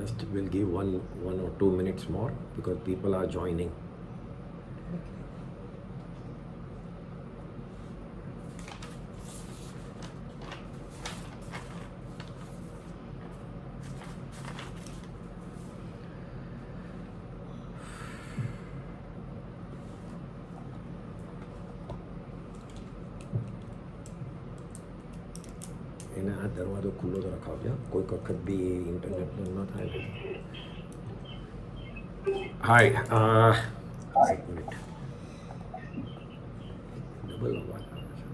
Just we'll give one or 2 minutes more because people are joining. એને આ દરવાજો ખુલ્લો તો રખાવજો, કોઈક વખત બી ઇન્ટરનેટનું ન થાય. હાય, એક મિનિટ, ડબલ અવાજ આવે છે.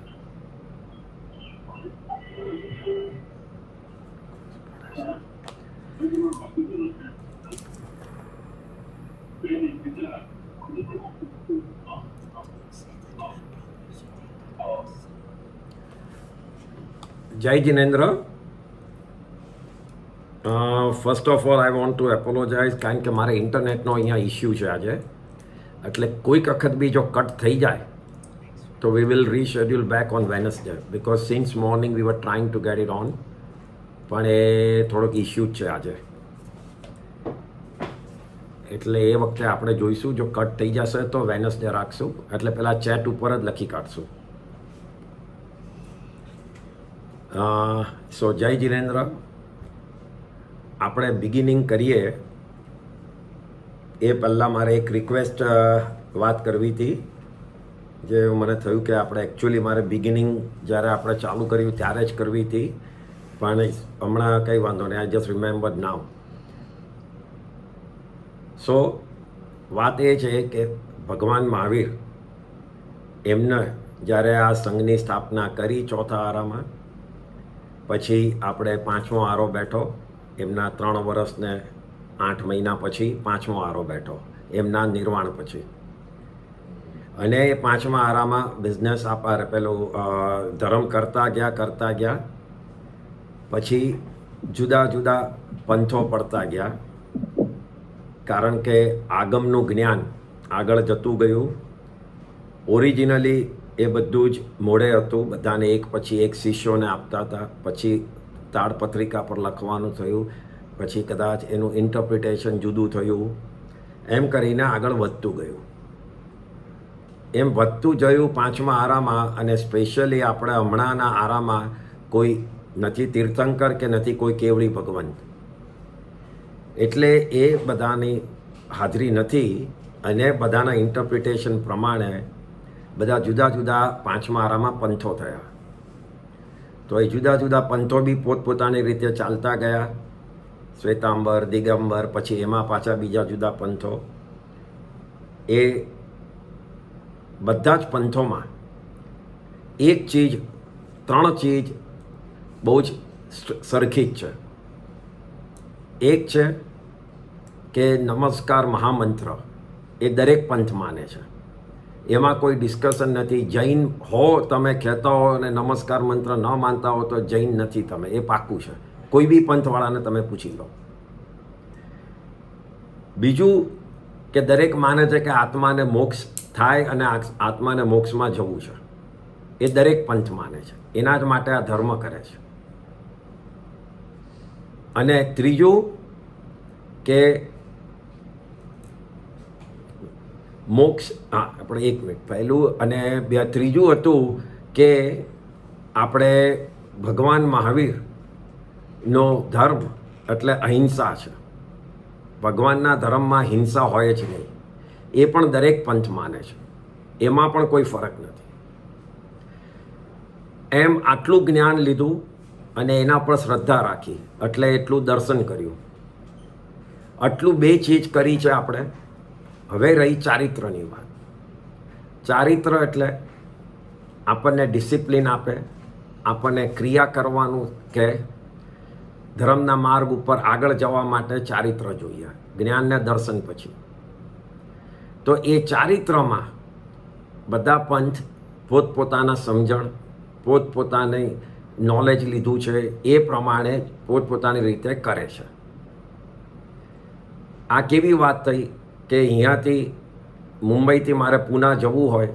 જય જિનેન્દ્ર. First of all I want to apologise, કારણ કે મારે ઇન્ટરનેટનો અહીંયા ઇસ્યુ છે આજે, એટલે કોઈક વખત બી જો કટ થઈ જાય તો we will reschedule back on Wednesday, because since morning we were trying to get it on, પણ એ થોડોક ઇસ્યુ જ છે આજે. એટલે એ વખતે આપણે જોઈશું, જો કટ થઈ જશે તો વેનસડે રાખશું, એટલે પહેલાં ચેટ ઉપર જ લખી કાઢશું. સો જય જિનેન્દ્ર. આપણે બિગિનિંગ કરીએ એ પહેલાં મારે એક રિક્વેસ્ટ વાત કરવી હતી, જે મને થયું કે આપણે એકચ્યુઅલી મારે બિગિનિંગ જ્યારે આપણે ચાલુ કર્યું ત્યારે જ કરવી હતી, પણ હમણાં કંઈ વાંધો નહીં, આઈ જસ્ટ રિમેમ્બર નાવ. સો વાત એ છે કે ભગવાન મહાવીર એમને જ્યારે આ સંઘની સ્થાપના કરી ચોથા આરામાં, પછી આપણે 5મો આરો બેઠો, એમના 3 વર્ષ ને 8 મહિના પછી 5મો આરો બેઠો એમના નિર્વાણ પછી. અને એ 5મા આરામાં બિઝનેસ પેલું ધર્મ કરતા ગયા, પછી જુદા જુદા પંથો પડતા ગયા, કારણ કે આગમનું જ્ઞાન આગળ જતું ગયું. ઓરિજિનલી એ બધું જ મોડે હતું, બધાને એક પછી એક શિષ્યોને આપતા હતા, પછી તાડપત્રિકા પર લખવાનું થયું, પછી કદાચ એનું ઇન્ટરપ્રિટેશન જુદું થયું, એમ કરીને આગળ વધતું ગયું. એમ વધતું જયું 5મા આરામાં, અને સ્પેશિયલી આપણે હમણાંના આરામાં કોઈ નથી તીર્થંકર કે નથી કોઈ કેવળી ભગવંત, એટલે એ બધાની હાજરી નથી, અને બધાના ઇન્ટરપ્રિટેશન પ્રમાણે બધા જુદા જુદા 5મા આરામાં પંથો થયા. તો એ જુદા જુદા પંથો બી પોતપોતાની રીતે ચાલતા ગયા, શ્વેતાંબર, દિગંબર, પછી એમાં પાછા બીજા જુદા પંથો. એ બધા જ પંથોમાં એક ચીજ, 3 ચીજ બહુ જ સરખી જ છે. એક છે કે નમસ્કાર મહામંત્ર એ દરેક પંથ માને છે, એમાં કોઈ ડિસ્કશન નથી. જૈન હો તમે કહેતા હો અને નમસ્કાર મંત્ર ન માનતા હો તો જૈન નથી તમે, એ પાક્કું છે, કોઈ બી પંથવાળાને તમે પૂછી લો. બીજું કે દરેક માને છે કે આત્માને મોક્ષ થાય અને આત્માને મોક્ષમાં જવું છે, એ દરેક પંથ માને છે, એના જ માટે આ ધર્મ કરે છે. અને ત્રીજું કે મોક્ષ, આપણે 1 મિનિટ પહેલું, અને ત્રીજું હતું કે આપણે ભગવાન મહાવીરનો ધર્મ એટલે અહિંસા છે. ભગવાનના ધર્મમાં હિંસા હોય જ નહીં, એ પણ દરેક પંથ માને છે, એમાં પણ કોઈ ફરક નથી. એમ આટલું જ્ઞાન લીધું અને એના પર શ્રદ્ધા રાખી, એટલે એટલું દર્શન કર્યું, આટલું 2 ચીજ કરી છે આપણે. હવે રહી ચારિત્રની વાત. ચારિત્ર એટલે આપણને ડિસિપ્લિન આપે, આપણને ક્રિયા કરવાનું કે ધર્મના માર્ગ ઉપર આગળ જવા માટે ચારિત્ર જોઈએ, જ્ઞાનને દર્શન પછી. તો એ ચારિત્રમાં બધા પંથ પોતપોતાના સમજણ, પોતપોતાની નોલેજ લીધું છે એ પ્રમાણે પોતપોતાની રીતે કરે છે. આ કેવી વાત થઈ કે અહીંયાથી મુંબઈથી મારે પૂના જવું હોય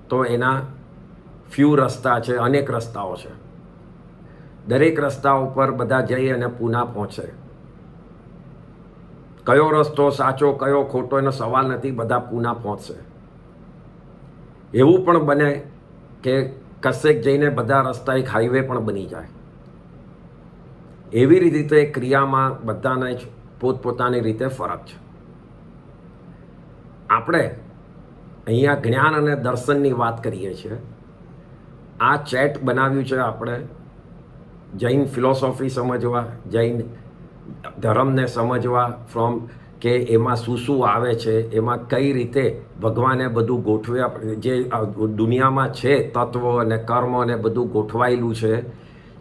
તો એના ફ્યુ રસ્તા છે, અનેક રસ્તાઓ છે. દરેક રસ્તા ઉપર બધા જઈ અને પૂના પહોંચે. કયો રસ્તો સાચો કયો ખોટો એનો સવાલ નથી, બધા પૂના પહોંચશે. એવું પણ બને કે કશેક જઈને બધા રસ્તા એક હાઈવે પણ બની જાય. એવી રીતે ક્રિયામાં બધાને જ પોતપોતાની રીતે ફરક છે. આપણે અહીંયા જ્ઞાન અને દર્શનની વાત કરીએ છીએ. આ ચેટ બનાવ્યું છે આપણે જૈન ફિલોસોફી સમજવા, જૈન ધર્મને સમજવા, ફ્રોમ કે એમાં શું શું આવે છે, એમાં કઈ રીતે ભગવાને બધું ગોઠવ્યા, જે દુનિયામાં છે તત્વો અને કર્મ અને બધું ગોઠવાયેલું છે,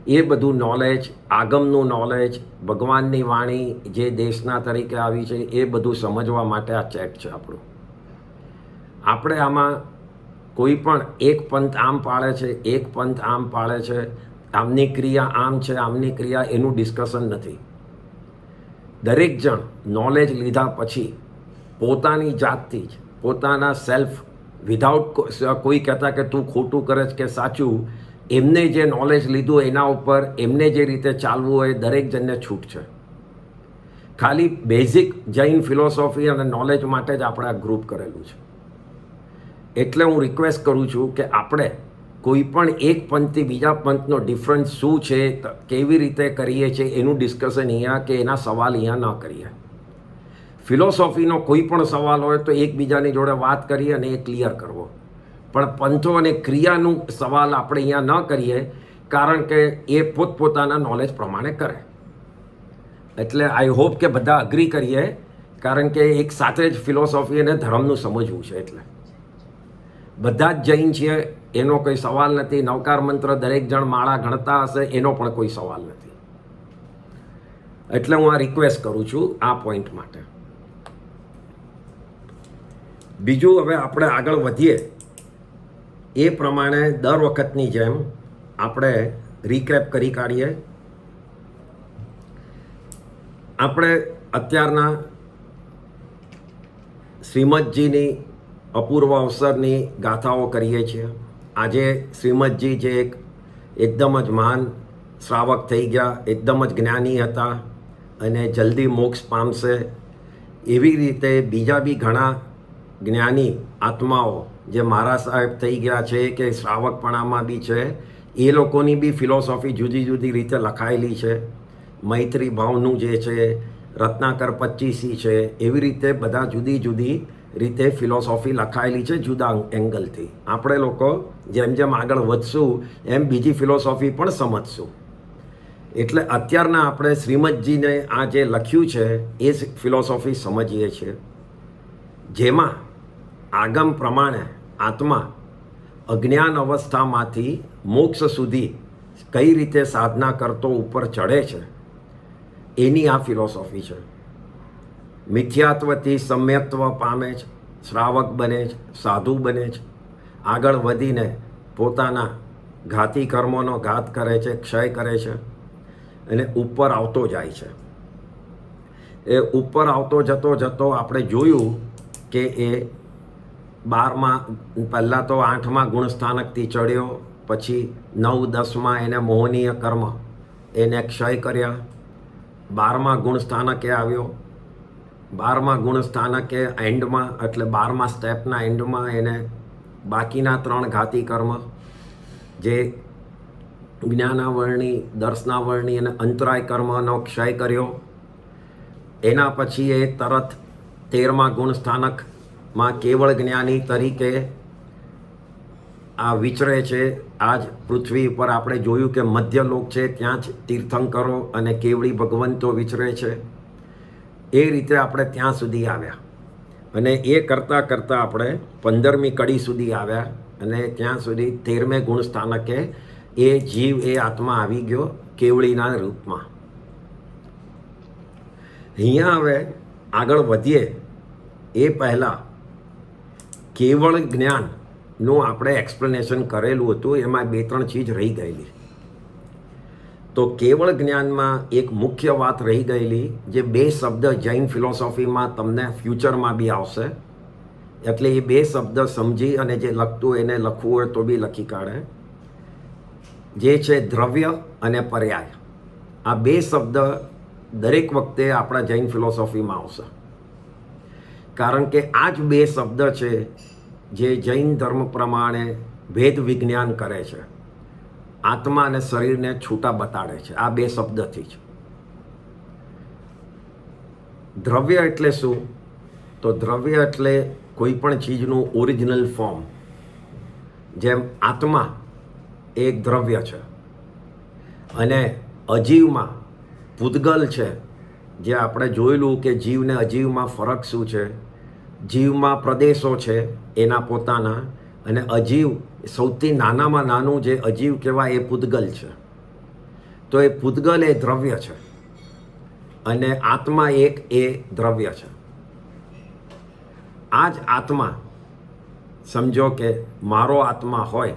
એ બધું નોલેજ, આગમનું નોલેજ, ભગવાનની વાણી જે દેશના તરીકે આવી છે, એ બધું સમજવા માટે આ ચેટ છે આપણું. આપણે આમાં કોઈ પણ એક પંથ આમ પાળે છે, એક પંથ આમ પાળે છે, આમની ક્રિયા આમ છે, આમની ક્રિયા, એનું ડિસ્કશન નથી. દરેક જણ નોલેજ લીધા પછી પોતાની જાતથી જ, પોતાના સેલ્ફ, વિધાઉટ કોઈ કહેતા કે તું ખોટું કરે છે કે સાચું, એમને જે નોલેજ લીધું એના ઉપર એમને જે રીતે ચાલવું હોય દરેક જણને છૂટ છે. ખાલી બેઝિક જૈન ફિલોસોફી અને નોલેજ માટે જ આપણે આ ગ્રુપ કરેલું છે. એટલે હું રિક્વેસ્ટ કરું છું કે આપણે કોઈ પણ એક પંથથી બીજા પંથનો ડિફરન્સ શું છે, કેવી રીતે કરીએ છીએ, એનું ડિસ્કશન અહીંયા કે એના સવાલ અહીંયા ન કરીએ. ફિલોસોફીનો કોઈ પણ સવાલ હોય તો એકબીજાની જોડે વાત કરીએ અને એ ક્લિયર કરવો. પણ પંથો અને ક્રિયાનું સવાલ આપણે અહીંયા ન કરીએ, કારણ કે એ પોતપોતાના નોલેજ પ્રમાણે કરે. એટલે આઈ હોપ કે બધા અગ્રી કરીએ, કારણ કે એક સાથે જ ફિલોસોફી અને ધર્મનું સમજવું છે. એટલે બધા જ જૈન છીએ એનો કોઈ સવાલ નથી. નવકાર મંત્ર દરેક જણ માળા ગણતા હશે એનો પણ કોઈ સવાલ નથી. એટલે હું આ રિક્વેસ્ટ કરું છું આ પોઈન્ટ માટે. બીજું, હવે આપણે આગળ વધીએ એ પ્રમાણે દર વખતની જેમ આપણે રીકેપ કરી કાઢીએ. આપણે અત્યારના શ્રીમદજીની અપૂર્વ અવસરની ગાથાઓ કરીએ છીએ. આજે શ્રીમદજી જે એકદમ જ મહાન શ્રાવક થઈ ગયા, એકદમ જ જ્ઞાની હતા અને જલ્દી મોક્ષ પામશે, એવી રીતે બીજા બી ઘણા જ્ઞાની આત્માઓ જે મહારાજ સાહેબ થઈ ગયા છે કે શ્રાવકપણામાં બી છે, એ લોકોની બી ફિલોસોફી જુદી જુદી રીતે લખાયેલી છે. મૈત્રી ભાવનું જે છે, રત્નાકર 25 છે, એવી રીતે બધા જુદી જુદી રીતે ફિલોસોફી લખાયેલી છે જુદા એંગલથી. આપણે લોકો જેમ જેમ આગળ વધશું એમ બીજી ફિલોસોફી પણ સમજશું. એટલે અત્યારના આપણે શ્રીમદજીને આ જે લખ્યું છે એ ફિલોસોફી સમજીએ છીએ, જેમાં આગમ પ્રમાણે આત્મા અજ્ઞાન અવસ્થામાંથી મોક્ષ સુધી કઈ રીતે સાધના કરતો ઉપર ચડે છે, એની આ ફિલોસોફી છે. મિથ્યાત્વથી સમ્યત્વ પામે છે, શ્રાવક બને છે, સાધુ બને છે, આગળ વધીને પોતાના ઘાતી કર્મોનો ઘાત કરે છે, ક્ષય કરે છે અને ઉપર આવતો જાય છે. એ ઉપર આવતો જતો જતો આપણે જોયું કે એ 12માં, પહેલાં તો 8મા ગુણસ્થાનકથી ચડ્યો, પછી 9, 10માં એને મોહનીય કર્મ એને ક્ષય કર્યા. 12મા ગુણસ્થાનકે આવ્યો. 12મા ગુણસ્થાનકે એન્ડમાં, એટલે 12મા સ્ટેપના એન્ડમાં એને બાકીના 3 ઘાતી કર્મ, જે જ્ઞાનાવરણી, દર્શનાવરણી અને અંતરાય કર્મનો ક્ષય કર્યો. એના પછી એ તરત 13મા ગુણસ્થાનકમાં કેવળ જ્ઞાની તરીકે આ વિચરે છે. આજ પૃથ્વી ઉપર આપણે જોયું કે મધ્યલોક છે, ત્યાં જ તીર્થંકરો અને કેવળી ભગવંતો વિચરે છે. એ રીતે આપણે ત્યાં સુધી આવ્યા અને એ કરતાં કરતાં આપણે 15મી કડી સુધી આવ્યા અને ત્યાં સુધી 13મે ગુણસ્થાનકે એ જીવ, એ આત્મા આવી ગયો કેવળીના રૂપમાં. અહીંયા હવે આગળ વધીએ એ પહેલાં કેવળ જ્ઞાનનું આપણે એક્સપ્લેનેશન કરેલું હતું, એમાં 2-3 ચીજ રહી ગયેલી. તો કેવળ જ્ઞાનમાં એક મુખ્ય વાત રહી ગયેલી, જે 2 શબ્દ જૈન ફિલોસોફીમાં તમને ફ્યુચરમાં બી આવશે, એટલે એ 2 શબ્દ સમજી અને જે લખતું એને લખવું હોય તો બી લખી કાઢે. જે છે દ્રવ્ય અને પર્યાય. આ 2 શબ્દ દરેક વખતે આપણા જૈન ફિલોસોફીમાં આવશે, કારણ કે આ જ બે શબ્દ છે જે જૈન ધર્મ પ્રમાણે ભેદ વિજ્ઞાન કરે છે, આત્મા અને શરીરને છૂટા બતાડે છે. આ બે શબ્દથી જ. દ્રવ્ય એટલે શું? તો દ્રવ્ય એટલે કોઈ પણ ચીજનું ઓરિજિનલ ફોર્મ. જેમ આત્મા એક દ્રવ્ય છે અને અજીવમાં પૂતગલ છે, જે આપણે જોયેલું કે જીવ ને અજીવમાં ફરક શું છે. જીવમાં પ્રદેશો છે એના પોતાના, અને અજીવ સૌથી નાનામાં નાનું જે અજીવ કહેવાય એ પૂતગલ છે. તો એ પૂતગલ એ દ્રવ્ય છે અને આત્મા એક એ દ્રવ્ય છે. આ જ આત્મા, સમજો કે મારો આત્મા હોય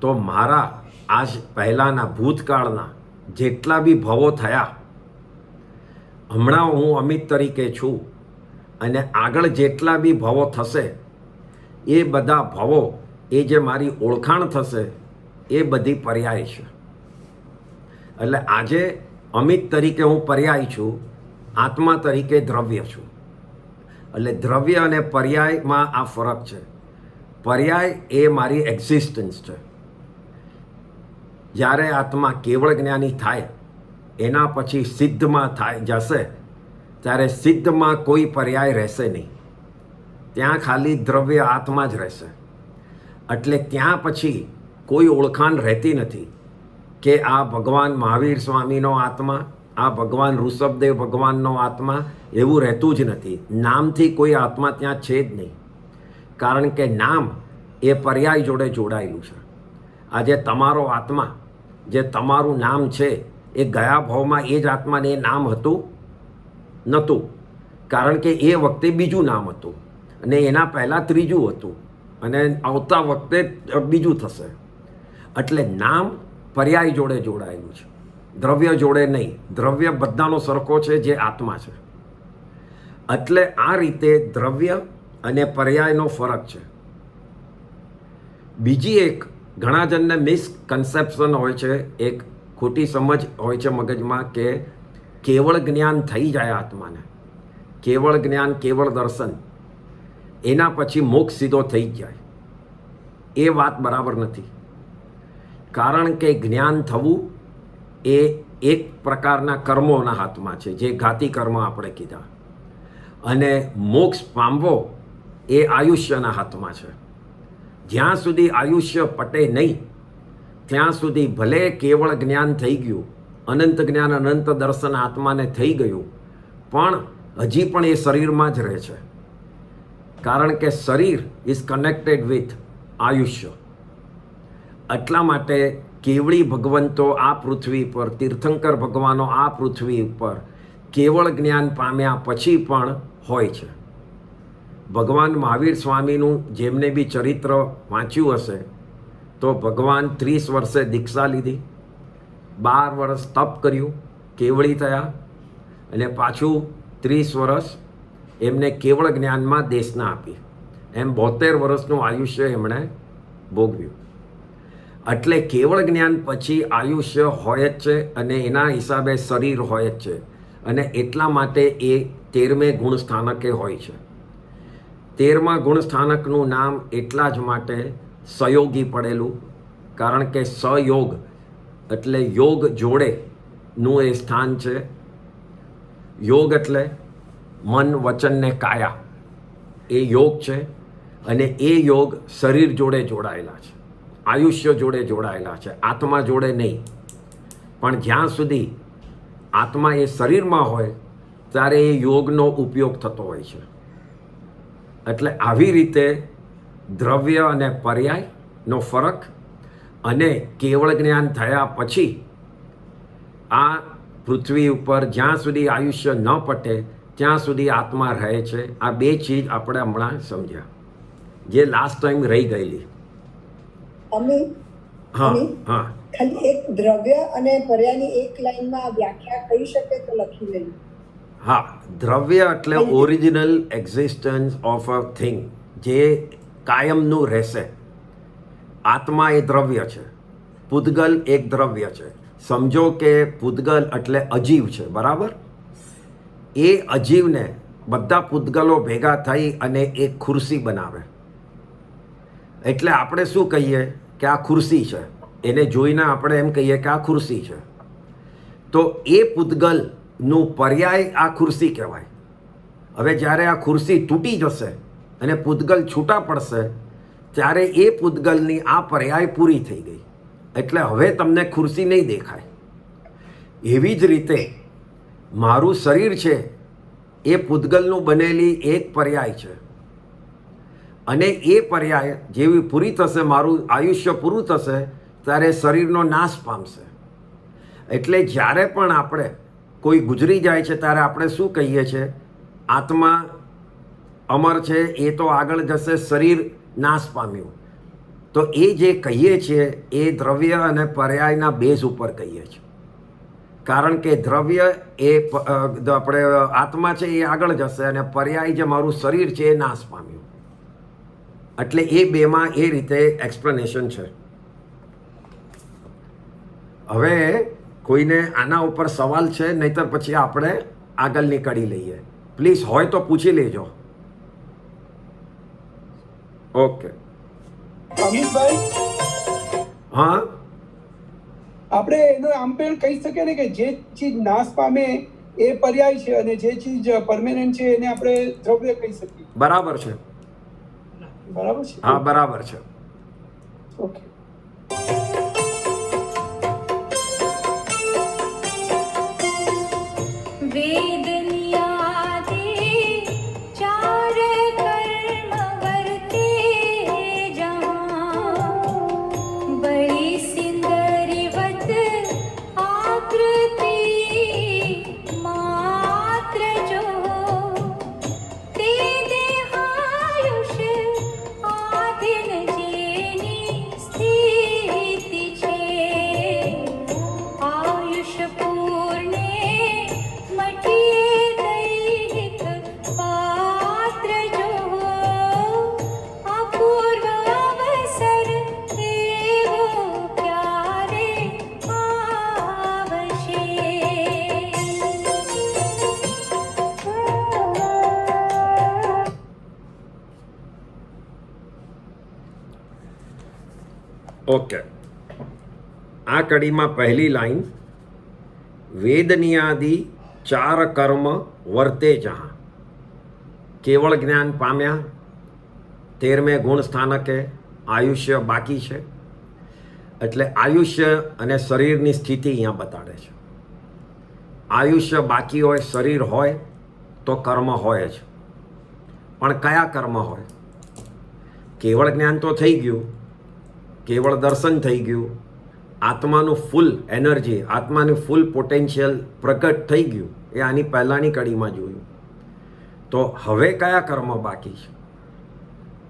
તો મારા આજ પહેલાંના ભૂતકાળના જેટલા બી ભવો થયા, હમણાં હું અમિત તરીકે છું અને આગળ જેટલા બી ભવો થશે એ બધા ભવો, એ જે મારી ઓળખાણ થશે એ બધી પર્યાય છે. એટલે આજે અમિત તરીકે હું પર્યાય છું, આત્મા તરીકે દ્રવ્ય છું. એટલે દ્રવ્ય અને પર્યાયમાં આ ફરક છે. પર્યાય એ મારી એક્ઝિસ્ટન્સ છે. જ્યારે આત્મા કેવળ જ્ઞાની થાય એના પછી સિદ્ધમાં જશે, ત્યારે સિદ્ધમાં કોઈ પર્યાય રહેશે નહીં. ત્યાં ખાલી દ્રવ્ય આત્મા જ રહેશે. એટલે ત્યાં પછી કોઈ ઓળખાણ રહેતી નથી કે આ ભગવાન મહાવીર સ્વામીનો આત્મા, આ ભગવાન ઋષભદેવ ભગવાનનો આત્મા, એવું રહેતું જ નથી. નામથી કોઈ આત્મા ત્યાં છે જ નહીં, કારણ કે નામ એ પર્યાય જોડે જોડાયેલું છે. આજે તમારો આત્મા, જે તમારું નામ છે, એ ગયા ભાવમાં એ જ આત્માને એ નામ હતું નહોતું, કારણ કે એ વખતે બીજું નામ હતું અને એના પહેલાં ત્રીજું હતું અને આવતા વખતે બીજું થશે. એટલે નામ પર્યાય જોડે જોડાયેલું છે, દ્રવ્ય જોડે નહીં. દ્રવ્ય બધાનો સરખો છે જે આત્મા છે. એટલે આ રીતે દ્રવ્ય અને પર્યાયનો ફરક છે. બીજી એક ઘણા જણને મિસકન્સેપ્શન હોય છે, એક ખોટી સમજ હોય છે મગજમાં કે કેવળ જ્ઞાન થઈ જાય આત્માને, કેવળ જ્ઞાન, કેવળ દર્શન, એના પછી મોક્ષ સીધો થઈ જ જાય. એ વાત બરાબર નથી. કારણ કે જ્ઞાન થવું એ એક પ્રકારના કર્મોના હાથમાં છે, જે ઘાતી કર્મ આપણે કીધા, અને મોક્ષ પામવો એ આયુષ્યના હાથમાં છે. જ્યાં સુધી આયુષ્ય પટે નહીં ત્યાં સુધી ભલે કેવળ જ્ઞાન થઈ ગયું, અનંત જ્ઞાન, અનંત દર્શન આત્માને થઈ ગયું, પણ હજી પણ એ શરીરમાં જ રહે છે. કારણ કે શરીર ઇઝ કનેક્ટેડ વિથ આયુષ્ય. એટલા માટે કેવળી ભગવંતો આ પૃથ્વી પર, તીર્થંકર ભગવાનો આ પૃથ્વી ઉપર કેવળ જ્ઞાન પામ્યા પછી પણ હોય છે. ભગવાન મહાવીર સ્વામીનું જેમને બી ચરિત્ર વાંચ્યું હશે તો ભગવાન 30 વર્ષે દીક્ષા લીધી, 12 વર્ષ તપ કર્યું, કેવળી થયા, અને પાછું 30 વર્ષ એમને કેવળ જ્ઞાનમાં દેશના આપી. એમ 72 વર્ષનું આયુષ્ય એમણે ભોગવ્યું. એટલે કેવળ જ્ઞાન પછી આયુષ્ય હોય જ છે અને એના હિસાબે શરીર હોય જ છે. અને એટલા માટે એ 13મે ગુણ સ્થાનકે હોય છે. 13મા ગુણ સ્થાનકનું નામ એટલા જ માટે સયોગી પડેલું, કારણ કે સયોગ એટલે યોગ જોડેનું એ સ્થાન છે. યોગ એટલે મન, વચન ને કાયા, એ યોગ છે. અને એ યોગ શરીર જોડે જોડાયેલા છે, આયુષ્ય જોડે જોડાયેલા છે, આત્મા જોડે નહીં. પણ જ્યાં સુધી આત્મા એ શરીરમાં હોય ત્યારે એ યોગનો ઉપયોગ થતો હોય છે. એટલે આવી રીતે દ્રવ્ય અને પર્યાયનો ફરક, અને કેવળ જ્ઞાન થયા પછી આ પૃથ્વી ઉપર જ્યાં સુધી આયુષ્ય ન પટે ત્યાં સુધી આત્મા રહે છે. આ બે ચીજ આપણે હમણાં સમજ્યા, જે લાસ્ટ ટાઈમ રહી ગયેલી. હા, ખાલી એક દ્રવ્ય અને પર્યાયની એક લાઈનમાં વ્યાખ્યા કહી શકે તો લખી લઈએ. હા, દ્રવ્ય એટલે original existence of a thing, જે કાયમનું રહેશે. આત્મા એ દ્રવ્ય છે, પૂતગલ એક દ્રવ્ય છે, સમજો કે પૂતગલ એટલે અજીવ છે, બરાબર? એ અજીવને બધા પૂતગલો ભેગા થઈ અને એક ખુરશી બનાવે. એટલે આપણે શું કહીએ કે આ ખુરશી છે. એને જોઈને આપણે એમ કહીએ કે આ ખુરશી છે. તો એ પૂતગલનું પર્યાય આ ખુરશી કહેવાય. હવે જ્યારે આ ખુરશી તૂટી જશે અને પૂતગલ છૂટા પડશે ત્યારે એ પૂતગલની આ પર્યાય પૂરી થઈ ગઈ. એટલે હવે તમને ખુરશી નહીં દેખાય. એવી જ રીતે મારું શરીર છે એ પૂતગલનું બનેલી એક પર્યાય છે. અને એ પર્યાય જેવી પૂરી થશે, મારું આયુષ્ય પૂરું થશે, ત્યારે શરીરનો નાશ પામશે. એટલે જ્યારે પણ આપણે કોઈ ગુજરી જાય છે ત્યારે આપણે શું કહીએ છીએ? આત્મા અમર છે, એ તો આગળ જશે, શરીર નાશ પામ્યું. તો એ જે કહીએ છીએ એ દ્રવ્ય અને પર્યાયના બેઝ ઉપર કહીએ છીએ. કારણ કે દ્રવ્ય એ આપણે આત્મા છે એ આગળ જશે અને પર્યાય જે મારું શરીર છે એ નાશ પામ્યું. એટલે એ બેમાં એ રીતે એક્સપ્લેનેશન છે. હવે કોઈને આના ઉપર સવાલ છે? નહીતર પછી આપણે આગળની કડી લઈએ. પ્લીઝ હોય તો પૂછી લેજો. ઓકે. અમિતભાઈ, હા, આપણે એનો આમ પણ કહી શકીએ ને કે જે ચીજ નાશ પામે એ પર્યાય છે અને જે ચીજ પરમેનન્ટ છે એને આપણે દ્રવ્ય કહી શકીએ. બરાબર છે. બરાબર છે? હા, બરાબર છે. ઓકે. ઓકે. આ કડીમાં પહેલી લાઈન, વેદનિયાદિ ચાર કર્મ વર્તે જહાં, કેવળ જ્ઞાન પામ્યા, 13મે ગુણ સ્થાનકે આયુષ્ય બાકી છે. એટલે આયુષ્ય અને શરીરની સ્થિતિ અહીંયા બતાડે છે. આયુષ્ય બાકી હોય, શરીર હોય તો કર્મ હોય જ. પણ કયા કર્મ હોય? કેવળ જ્ઞાન તો થઈ ગયું, કેવળ દર્શન થઈ ગયું, આત્માનું ફૂલ એનર્જી, આત્માનું ફૂલ પોટેન્શિયલ પ્રગટ થઈ ગયું. એ આની પહેલાંની કડીમાં જોયું. તો હવે કયા કર્મ બાકી છે?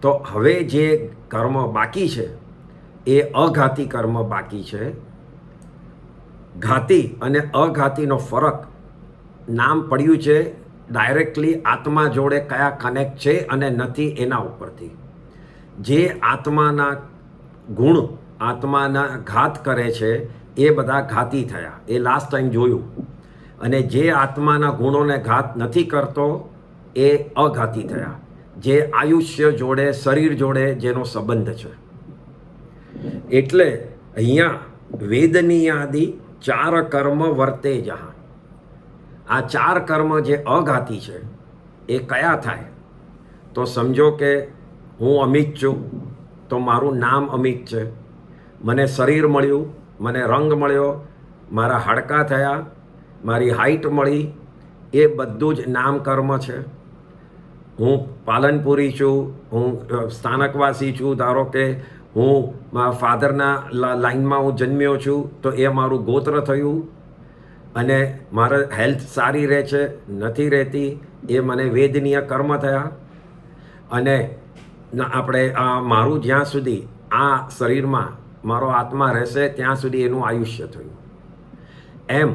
તો હવે જે કર્મ બાકી છે એ અઘાતી કર્મ બાકી છે. ઘાતી અને અઘાતીનો ફરક નામ પડ્યું છે ડાયરેક્ટલી આત્મા જોડે કયા કનેક્ટ છે અને નથી એના ઉપરથી. જે આત્માના ગુણ, આત્માના ઘાત કરે છે એ બધા ઘાતી થયા, એ લાસ્ટ ટાઈમ જોયું. અને જે આત્માના ગુણોને ઘાત નથી કરતો એ અઘાતી થયા, જે આયુષ્ય જોડે, શરીર જોડે જેનો સંબંધ છે. એટલે અહીંયા વેદનિયાદિ ચાર કર્મ વર્તે જહાં. આ ચાર કર્મ જે અઘાતી છે એ કયા થાય? તો સમજો કે હું અમિત છું, તો મારું નામ અમિત છે. મને શરીર મળ્યું, મને રંગ મળ્યો, મારા હાડકાં થયા, મારી હાઈટ મળી, એ બધું જ નામ કર્મ છે. હું પાલનપુરી છું, હું સ્થાનકવાસી છું, ધારો કે હું મારા ફાધરના લાઈનમાં હું જન્મ્યો છું તો એ મારું ગોત્ર થયું. અને મારે હેલ્થ સારી રહે છે, નથી રહેતી, એ મને વેદનીય કર્મ થયા. અને આપણે મારું જ્યાં સુધી આ શરીરમાં મારો આત્મા રહેશે ત્યાં સુધી એનું આયુષ્ય થયું. એમ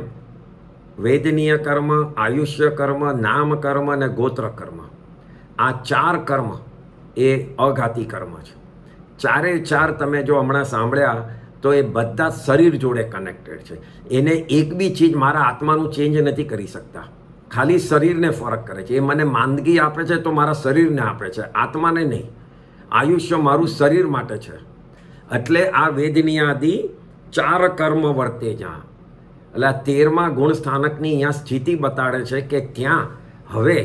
વેદનીય કર્મ, આયુષ્ય કર્મ, નામ કર્મ અને ગોત્ર કર્મ, આ ચાર કર્મ એ અઘાતી કર્મ છે. ચારે ચાર તમે જો હમણાં સાંભળ્યા તો એ બધા શરીર જોડે કનેક્ટેડ છે. એને એક બી ચીજ મારા આત્માનું ચેન્જ નથી કરી શકતા, ખાલી શરીરને ફરક કરે છે. એ મને માંદગી આપે છે તો મારા શરીરને આપે છે, આત્માને નહીં. આયુષ્ય મારું શરીર માટે છે. એટલે આ વેદની આદિ 4 કર્મ વર્તે જ્યાં, એટલે આ 13મા ગુણ સ્થાનકની અહીંયા સ્થિતિ બતાડે છે કે ત્યાં હવે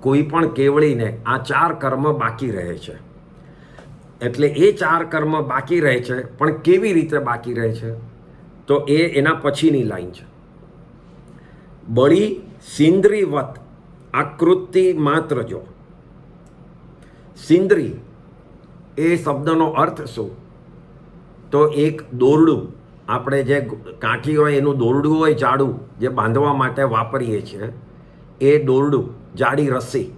કોઈ પણ કેવળીને આ 4 કર્મ બાકી રહે છે. એટલે એ 4 કર્મ બાકી રહે છે, પણ કેવી રીતે બાકી રહે છે તો એના પછીની લાઈન છે. બળી સિંદ્રીવત આકૃતિ માત્ર જો. સિંદ્રી એ શબ્દનો અર્થ શું? તો એક દોરડું, આપણે જે કાંઠી હોય એનું દોરડું હોય જાડું, જે બાંધવા માટે વાપરીએ છીએ, એ દોરડું, જાડી રસ્સી,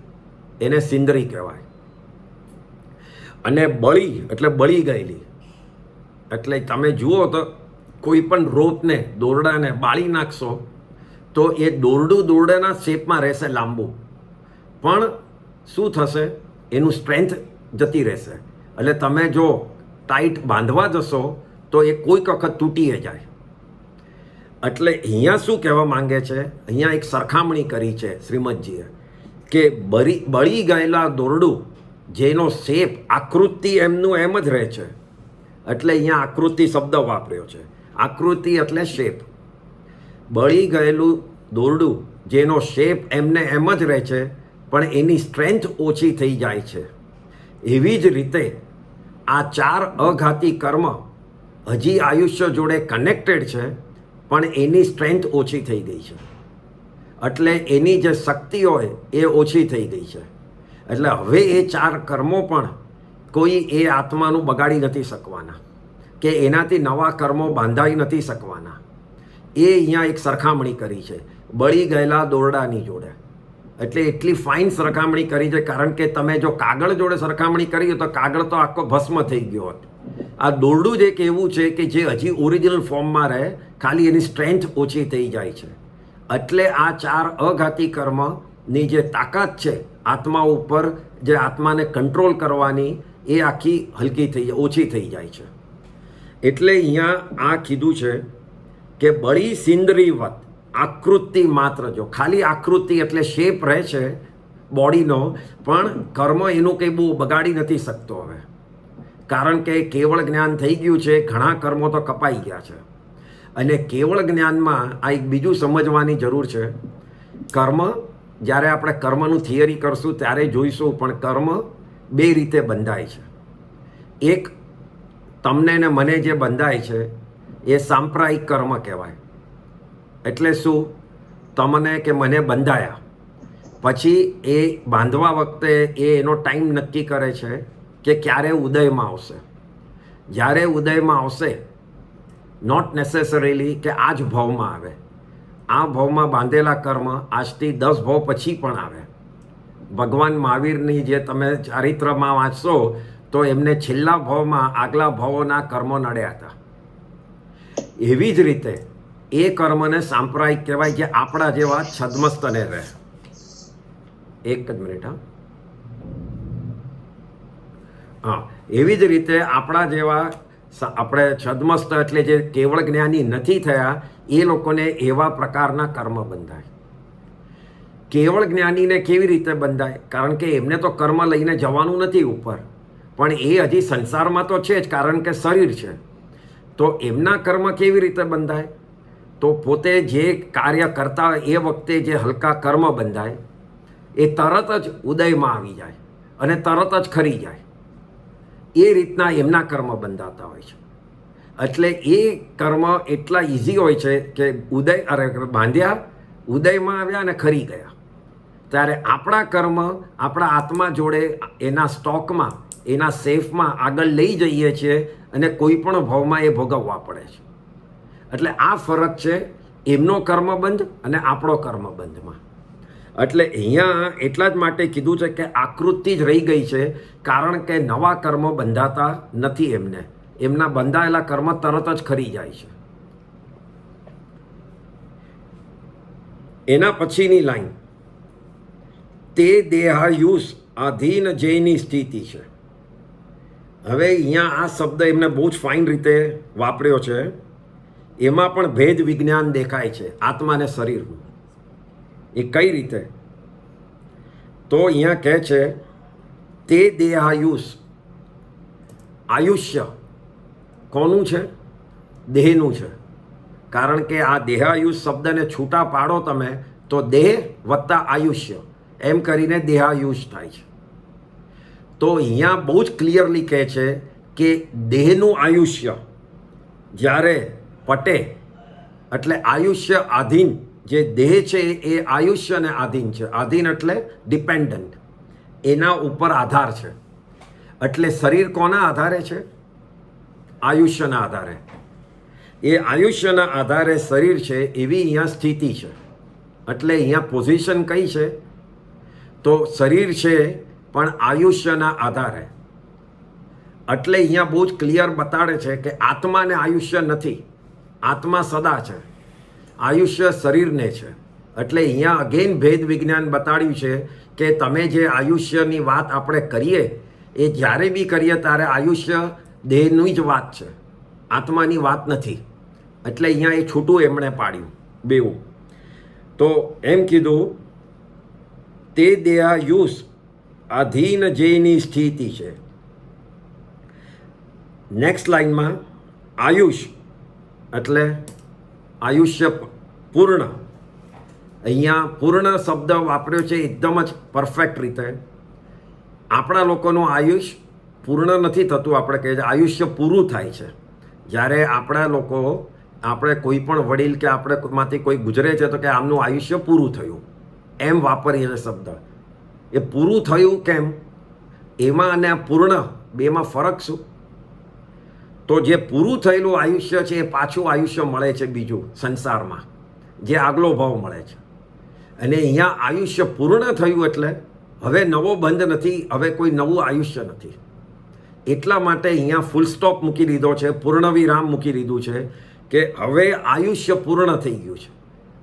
એને સિંદરી કહેવાય. અને બળી એટલે બળી ગયેલી. એટલે તમે જુઓ તો કોઈ પણ રોપને, દોરડાને બાળી નાખશો તો એ દોરડાના શેપમાં રહેશે લાંબુ, પણ શું થશે? એનું સ્ટ્રેન્થ જતી રહેશે. એટલે તમે જો ટાઈટ બાંધવા જશો તો એ કોઈક વખત તૂટી જાય. એટલે અહીંયા શું કહેવા માંગે છે? અહીંયા એક સરખામણી કરી છે શ્રીમદજીએ કે બળી ગયેલા દોરડું જેનો શેપ, આકૃતિ એમનું એમ જ રહે છે. એટલે અહીંયા આકૃતિ શબ્દ વાપર્યો છે. આકૃતિ એટલે શેપ. બળી ગયેલું દોરડું જેનો શેપ એમને એમ જ રહે છે, પણ એની સ્ટ્રેન્થ ઓછી થઈ જાય છે. એવી જ રીતે આ 4 અઘાતી કર્મ હજી આયુષ્ય જોડે કનેક્ટેડ છે, પણ એની સ્ટ્રેન્થ ઓછી થઈ ગઈ છે. એટલે એની જે શક્તિ હોય એ ઓછી થઈ ગઈ છે. એટલે હવે એ 4 કર્મો પણ કોઈ એ આત્માનું બગાડી નથી શકવાના, કે એનાથી નવા કર્મો બાંધાઈ નથી શકવાના. એ અહીંયા એક સરખામણી કરી છે બળી ગયેલા દોરડાની જોડે. એટલે એટલી ફાઇન સરખામણી કરી છે, કારણ કે તમે જો કાગળ જોડે સરખામણી કરી તો કાગળ તો આખો ભસ્મ થઈ ગયો હોત. આ દોરડું જ એક એવું છે કે જે હજી ઓરિજિનલ ફોર્મમાં રહે, ખાલી એની સ્ટ્રેન્થ ઓછી થઈ જાય છે. એટલે આ 4 અઘાતી કર્મની જે તાકાત છે આત્મા ઉપર, જે આત્માને કંટ્રોલ કરવાની, એ આખી હલકી થઈ ઓછી થઈ જાય છે. એટલે અહીંયા આ કીધું છે કે બળી સિંદરીવત આકૃતિ માત્ર જો. ખાલી આકૃતિ એટલે શેપ રહે છે બોડીનો, પણ કર્મ એનું કંઈ બહુ બગાડી નથી શકતો હવે, કારણ કે કેવળ જ્ઞાન થઈ ગયું છે. ઘણા કર્મો તો કપાઈ ગયા છે. અને કેવળ જ્ઞાનમાં આ એક બીજું સમજવાની જરૂર છે. કર્મ, જ્યારે આપણે કર્મનું થિયરી કરશું ત્યારે જોઈશું, પણ કર્મ 2 રીતે બંધાય છે. એક તમને ને મને જે બંધાય છે એ સાંપ્રાયિક કર્મ કહેવાય. એટલે શું? તમને કે મને બંધાયા પછી એ બાંધવા વખતે એનો ટાઈમ નક્કી કરે છે કે ક્યારે ઉદયમાં આવશે. જ્યારે ઉદયમાં આવશે, નોટ નેસેસરીલી કે આ જ ભાવમાં આવે. આ ભાવમાં બાંધેલા કર્મ આજથી 10 ભાવ પછી પણ આવે. ભગવાન મહાવીરની જે તમે ચારિત્રમાં વાંચશો તો એમને છેલ્લા ભાવમાં આગલા ભાવોના કર્મો નડ્યા હતા. એવી જ રીતે એ કર્મને સાંપ્રદાયિક કહેવાય, જે આપણા જેવા છદ્મસ્તને રહે. એક જ મિનિટ. હા, એવી જ રીતે આપણા જેવા આપણે છદ્મસ્ત એટલે જે કેવળ જ્ઞાની નથી થયા, એ લોકોને એવા પ્રકારના કર્મ બંધાય. કેવળ જ્ઞાનીને કેવી રીતે બંધાય? કારણ કે એમને તો કર્મ લઈને જવાનું નથી ઉપર, પણ એ હજી સંસારમાં તો છે જ, કારણ કે શરીર છે. તો એમના કર્મ કેવી રીતે બંધાય? તો પોતે જે કાર્ય કરતા હોય એ વખતે જે હલકા કર્મ બંધાય એ તરત જ ઉદયમાં આવી જાય અને તરત જ ખરી જાય. એ રીતના એમના કર્મ બંધાતા હોય છે. એટલે એ કર્મ એટલા ઇઝી હોય છે કે બાંધ્યા, ઉદયમાં આવ્યા અને ખરી ગયા. ત્યારે આપણા કર્મ આપણા આત્મા જોડે એના સ્ટોકમાં, એના સેફમાં આગળ લઈ જઈએ છીએ અને કોઈ પણ ભાવમાં એ ભોગવવા પડે છે. એટલે આ ફરક છે એમનો કર્મબંધ અને આપણો કર્મબંધમાં. એટલે અહીંયા એટલા જ માટે કીધું છે કે આકૃતિ જ રહી ગઈ છે, કારણ કે નવા કર્મ બંધાતા નથી એમને. એમના બંધાયેલા કર્મ તરત જ ખરી જાય છે. એના પછીની લાઈન, તે દેહાયુષ આધીન જેની સ્થિતિ છે. હવે અહીંયા આ શબ્દ એમને બહુ જ ફાઇન રીતે વાપર્યો છે. એમાં પણ ભેદ વિજ્ઞાન દેખાય છે આત્મા અને શરીરનું. એ કઈ રીતે? તો અહીંયા કહે છે તે દેહાયુષ. આયુષ્ય કોનું છે? દેહનું છે. કારણ કે આ દેહાયુષ શબ્દને છૂટા પાડો તમે તો દેહ વત્તા આયુષ્ય એમ કરીને દેહાયુષ થાય છે. તો અહીંયા બહુ જ ક્લિયરલી કહે છે કે દેહનું આયુષ્ય જ્યારે પટે એટલે આયુષ્ય આધીન જે દેહ છે એ આયુષ્યને આધીન છે. આધીન એટલે ડિપેન્ડન્ટ, એના ઉપર આધાર છે. એટલે શરીર કોના આધારે છે? આયુષ્યના આધારે. એ આયુષ્યના આધારે શરીર છે એવી અહીંયા સ્થિતિ છે. એટલે અહીંયા પોઝિશન કઈ છે? તો શરીર છે પણ આયુષ્યના આધારે. એટલે અહીંયા બહુ જ ક્લિયર બતાડે છે કે આત્માને આયુષ્ય નથી. આત્મા સદા છે, આયુષ્ય શરીરને છે. એટલે અહીંયા અગેન ભેદ વિજ્ઞાન બતાડ્યું છે કે તમે જે આયુષ્યની વાત આપણે કરીએ એ જ્યારે બી કરીએ ત્યારે આયુષ્ય દેહની જ વાત છે, આત્માની વાત નથી. એટલે અહીંયા એ છૂટું એમણે પાડ્યું બેવું. તો એમ કીધું તે દેહાયુષ આધીન જેની સ્થિતિ છે. નેક્સ્ટ લાઈનમાં આયુષ એટલે આયુષ્ય પૂર્ણ. અહીંયા પૂર્ણ શબ્દ વાપર્યો છે એકદમ જ પરફેક્ટ રીતે. આપણા લોકોનું આયુષ પૂર્ણ નથી થતું. આપણે કહીએ છીએ આયુષ્ય પૂરું થાય છે. જ્યારે આપણા લોકો, આપણે કોઈ પણ વડીલ કે આપણેમાંથી કોઈ ગુજરે છે તો કે આમનું આયુષ્ય પૂરું થયું એમ વાપરીએ છીએ શબ્દ. એ પૂરું થયું કેમ? એમાં અને આ પૂર્ણ બેમાં ફરક શું? તો જે પૂરું થયેલું આયુષ્ય છે એ પાછું આયુષ્ય મળે છે બીજું સંસારમાં, જે આગલો ભાવ મળે છે. અને અહીંયા આયુષ્ય પૂર્ણ થયું એટલે હવે નવો બંધ નથી, હવે કોઈ નવું આયુષ્ય નથી. એટલા માટે અહીંયા ફૂલ સ્ટોપ મૂકી દીધો છે, પૂર્ણ વિરામ મૂકી દીધું છે કે હવે આયુષ્ય પૂર્ણ થઈ ગયું છે.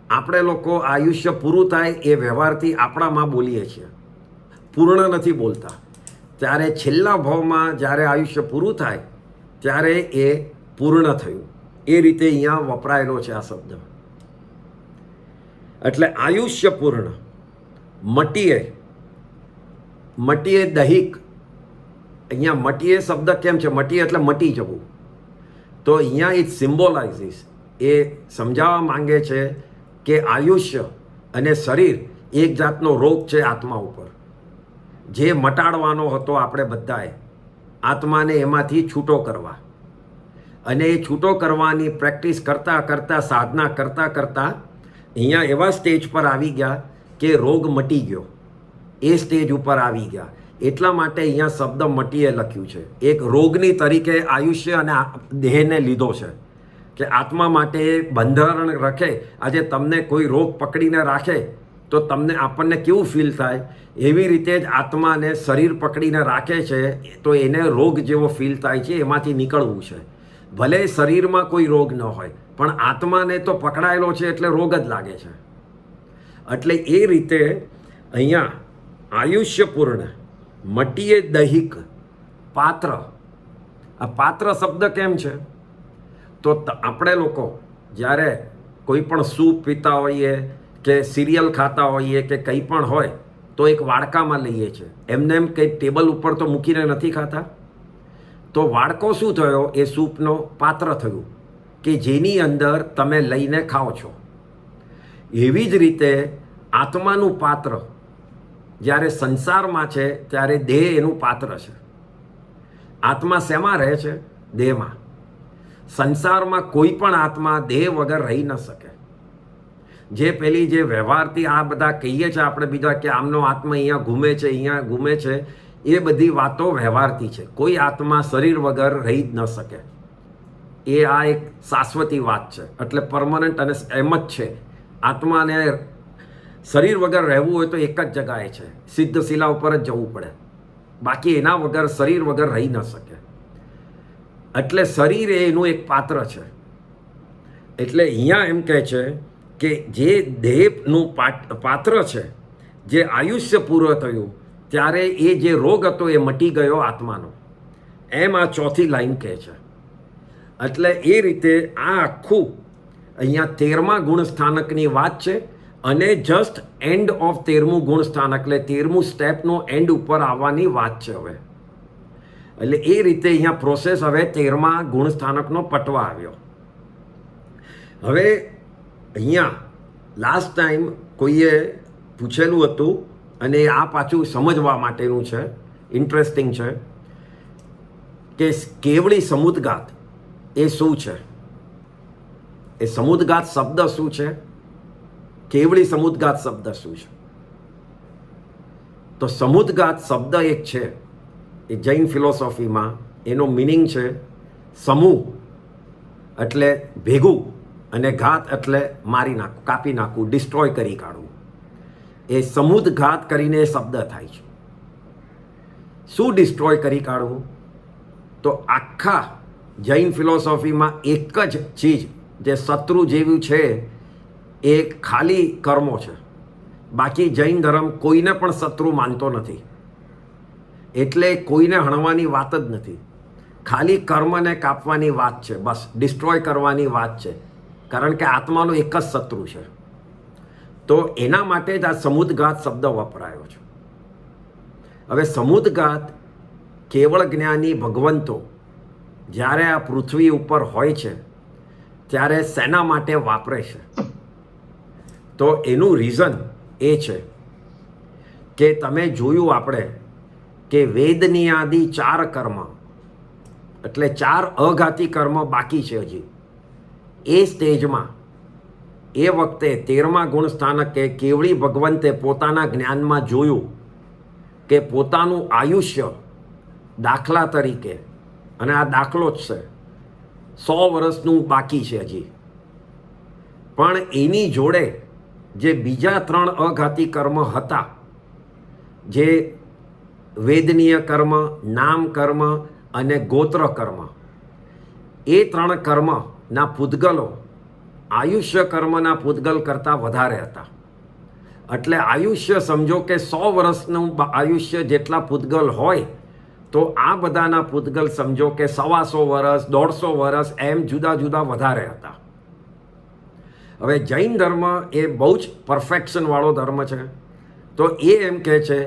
આપણે લોકો આયુષ્ય પૂરું થાય એ વ્યવહારથી આપણામાં બોલીએ છીએ, પૂર્ણ નથી બોલતા. ત્યારે છેલ્લા ભાવમાં જ્યારે આયુષ્ય પૂરું થાય ત્યારે એ પૂર્ણ થયું. એ રીતે અહીંયા વપરાયેલો છે આ શબ્દ. એટલે આયુષ્ય પૂર્ણ. મટીએ, મટીએ દહિક. અહીંયા મટીએ શબ્દ કેમ છે? મટીએ એટલે મટી જવું. તો અહીંયા ઇટ સિમ્બોલાઇઝિસ, એ સમજાવવા માંગે છે કે આયુષ્ય અને શરીર એક જાતનો રોગ છે આત્મા ઉપર, જે મટાડવાનો હતો આપણે બધાએ. આત્માને એમાંથી છૂટો કરવા, અને એ છૂટો કરવાની પ્રેક્ટિસ કરતાં કરતાં, સાધના કરતાં કરતાં અહીંયા એવા સ્ટેજ પર આવી ગયા કે રોગ મટી ગયો. એ સ્ટેજ ઉપર આવી ગયા. એટલા માટે અહીંયા શબ્દ મટીએ લખ્યું છે. એક રોગની તરીકે આયુષ્ય અને દેહને લીધો છે કે આત્મા માટે બંધારણ રાખે. આજે તમને કોઈ રોગ પકડીને રાખે તો તમને, આપણને કેવું ફીલ થાય? એવી રીતે જ આત્માને શરીર પકડીને રાખે છે તો એને રોગ જેવો ફીલ થાય છે. એમાંથી નીકળવું છે. ભલે શરીરમાં કોઈ રોગ ન હોય પણ આત્માને તો પકડાયેલો છે એટલે રોગ જ લાગે છે. એટલે એ રીતે અહીંયા આયુષ્યપૂર્ણ, મટીએ દૈહિક, પાત્ર. આ પાત્ર શબ્દ કેમ છે? તો આપણે લોકો જ્યારે કોઈ પણ સૂપ પીતા હોઈએ કે સિરિયલ ખાતા હોઈએ કે કંઈ પણ હોય તો એક વાડકામાં લઈએ છીએ. એમને એમ કંઈ ટેબલ ઉપર તો મૂકીને નથી ખાતા. તો વાડકો શું થયો? એ સૂપનો પાત્ર થયું કે જેની અંદર તમે લઈને ખાઓ છો. એવી જ રીતે આત્માનું પાત્ર જ્યારે સંસારમાં છે ત્યારે દેહ એનું પાત્ર છે. આત્મા શેમાં રહે છે? દેહમાં. સંસારમાં કોઈ પણ આત્મા દેહ વગર રહી ન શકે. જે પેલી જે વ્યવહારથી આ બધા કહીએ છીએ આપણે બીજા કે આમનો આત્મા અહીંયા ઘૂમે છે, અહીંયા ઘૂમે છે, એ બધી વાતો વ્યવહારથી છે. કોઈ આત્મા શરીર વગર રહી જ ન શકે. એ આ એક શાશ્વતી વાત છે. એટલે પરમનન્ટ અને એમ જ છે. આત્માને શરીર વગર રહેવું હોય તો એક જ જગાએ છે, સિદ્ધ શિલા ઉપર જ જવું પડે. બાકી એના વગર, શરીર વગર રહી ન શકે. એટલે શરીર એ એનું એક પાત્ર છે. એટલે અહીંયા એમ કહે છે કે જે દેહનું પાત્ર છે, જે આયુષ્ય પૂરું થયું ત્યારે એ જે રોગ હતો એ મટી ગયો આત્માનો. એમ આ ચોથી લાઈન કહે છે. એટલે એ રીતે આ આખું અહીંયા 13મા ગુણ સ્થાનકની વાત છે અને જસ્ટ એન્ડ ઓફ 13મું ગુણ સ્થાનક એટલે 13મું સ્ટેપનો એન્ડ ઉપર આવવાની વાત છે હવે. એટલે એ રીતે અહીંયા પ્રોસેસ હવે 13મા ગુણ સ્થાનકનો પટવા આવ્યો. હવે અહીંયા લાસ્ટ ટાઈમ કોઈએ પૂછેલું હતું અને આ પાછું સમજવા માટેનું છે, ઇન્ટરેસ્ટિંગ છે કે કેવળી સમુદ્ગાત એ શું છે? એ સમુદ્ગાત શબ્દ શું છે? કેવળી સમુદ્ગાત શબ્દ શું છે? તો સમુદ્ગાત શબ્દ એક છે એ જૈન ફિલોસોફીમાં એનો મિનિંગ છે સમૂહ એટલે ભેગું અને ઘાત એટલે મારી નાખવું, કાપી નાખવું, ડિસ્ટ્રોય કરી કાઢવું. એ સમુદ્ઘાત કરીને એ શબ્દ થાય છે. શું ડિસ્ટ્રોય કરી કાઢવું? તો આખા જૈન ફિલોસોફીમાં એક જ ચીજ જે શત્રુ જેવું છે એ ખાલી કર્મો છે. બાકી જૈન ધર્મ કોઈને પણ શત્રુ માનતો નથી. એટલે કોઈને હણવાની વાત જ નથી. ખાલી કર્મને કાપવાની વાત છે, બસ ડિસ્ટ્રોય કરવાની વાત છે. કારણ કે આત્માનો એક જ શત્રુ છે. તો એના માટે જ આ સમુદ્ઘાત શબ્દ વપરાયો છે. હવે સમુદ્ઘાત કેવળ જ્ઞાની ભગવંતો જ્યારે આ પૃથ્વી ઉપર હોય છે ત્યારે શેના માટે વાપરે છે? તો એનું રીઝન એ છે કે તમે જોયું આપણે કે વેદની આદિ 4 કર્મ એટલે 4 અઘાતી કર્મ બાકી છે હજી. એ સ્ટેજમાં એ વખતે 13મા ગુણ સ્થાનકે કેવળી ભગવંતે પોતાના જ્ઞાનમાં જોયું કે પોતાનું આયુષ્ય દાખલા તરીકે, અને આ દાખલો જ છે, 100 વર્ષનું બાકી છે હજી. પણ એની જોડે જે બીજા 3 અઘાતી કર્મ હતા, જે વેદનીય કર્મ, નામ કર્મ અને ગોત્ર કર્મ, એ 3 કર્મના પૂતગલો આયુષ્ય કર્મના પૂતગલ કરતાં વધારે હતા. એટલે આયુષ્ય સમજો કે 100 વર્ષનું આયુષ્ય જેટલા પૂતગલ હોય તો આ બધાના પૂતગલ સમજો કે 125 વર્ષ, 150 વર્ષ એમ જુદા જુદા વધારે હતા. હવે જૈન ધર્મ એ બહુ જ પરફેક્શનવાળો ધર્મ છે. તો એ એમ કહે છે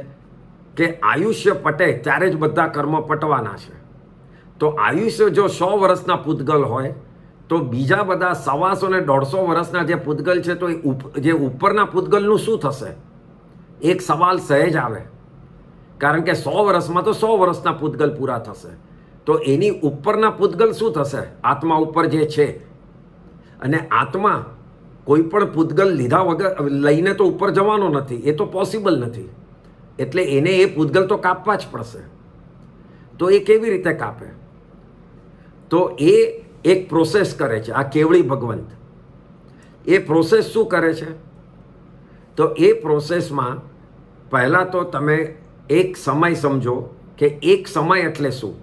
કે આયુષ્ય પટે ત્યારે જ બધા કર્મ પટવાના છે. તો આયુષ્ય જો 100 વર્ષના પૂતગલ હોય તો બીજા બધા 125 ને 150 વર્ષના જે પૂતગલ છે તો જે ઉપરના પૂતગલનું શું થશે? એક સવાલ સહેજ આવે. કારણ કે 100 વર્ષમાં તો 100 વર્ષના પૂતગલ પૂરા થશે. તો એની ઉપરના પૂતગલ શું થશે? આત્મા ઉપર જે છે. અને આત્મા કોઈ પણ પૂતગલ લીધા વગર લઈને તો ઉપર જવાનો નથી. એ તો પોસિબલ નથી. એટલે એને એ પૂતગલ તો કાપવા જ પડશે. તો એ કેવી રીતે કાપે? તો એ એક પ્રોસેસ કરે છે આ કેવળી ભગવંત. એ પ્રોસેસ શું કરે છે? તો એ પ્રોસેસમાં પહેલાં તો તમે એક સમય સમજો કે એક સમય એટલે શું?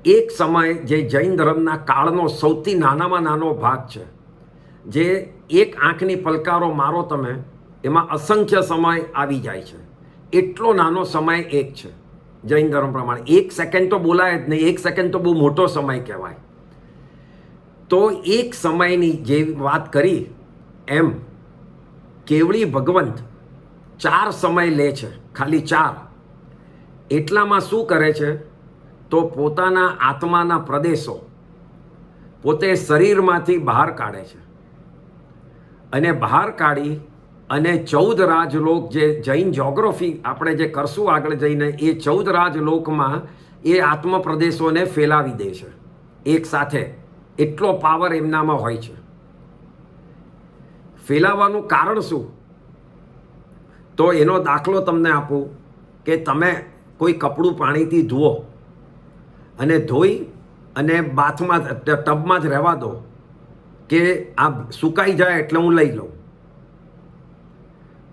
એક સમય જે જૈન ધર્મના કાળનો સૌથી નાનામાં નાનો ભાગ છે, જે એક આંખની પલકારો મારો તમે એમાં અસંખ્ય સમય આવી જાય છે. એટલો નાનો સમય એક છે જૈન ધર્મ પ્રમાણે. 1 સેકન્ડ તો બોલાય જ નહીં. 1 સેકન્ડ તો બહુ મોટો સમય કહેવાય. તો એક સમયની જે વાત કરી એમ કેવળી ભગવંત 4 સમય લે છે, ખાલી 4. એટલામાં શું કરે છે? તો પોતાના આત્માના પ્રદેશો પોતે શરીરમાંથી બહાર કાઢે છે. અને બહાર કાઢી અને 14 રાજલોક, જે જૈન જ્યોગ્રાફી આપણે જે કરશું આગળ જઈને, એ 14 રાજલોકમાં એ આત્મ પ્રદેશોને ફેલાવી દે છે એક સાથે. એટલો પાવર એમનામાં હોય છે. ફેલાવાનું કારણ શું? તો એનો દાખલો તમને આપું કે તમે કોઈ કપડું પાણીથી ધુઓ અને ધોઈ અને બાથમાં ટબમાં જ રહેવા દો કે આ સુકાઈ જાય એટલે હું લઈ લઉં.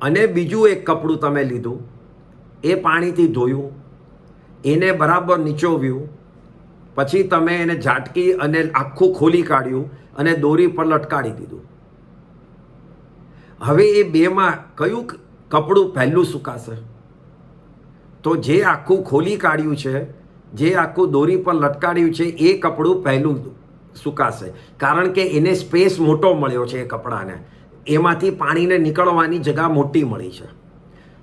અને બીજું એક કપડું તમે લીધું, એ પાણીથી ધોયું, એને બરાબર નીચોવ્યું, પછી તમે એને ઝાટકી અને આખું ખોલી કાઢ્યું અને દોરી પર લટકાડી દીધું. હવે એ બેમાં કયું કપડું પહેલું સુકાશે? તો જે આખું ખોલી કાઢ્યું છે જે આખું દોરી પર લટકાડ્યું છે એ કપડું પહેલું સુકાશે, કારણ કે એને સ્પેસ મોટો મળ્યો છે એ કપડાને, એમાંથી પાણીને નીકળવાની જગા મોટી મળી છે.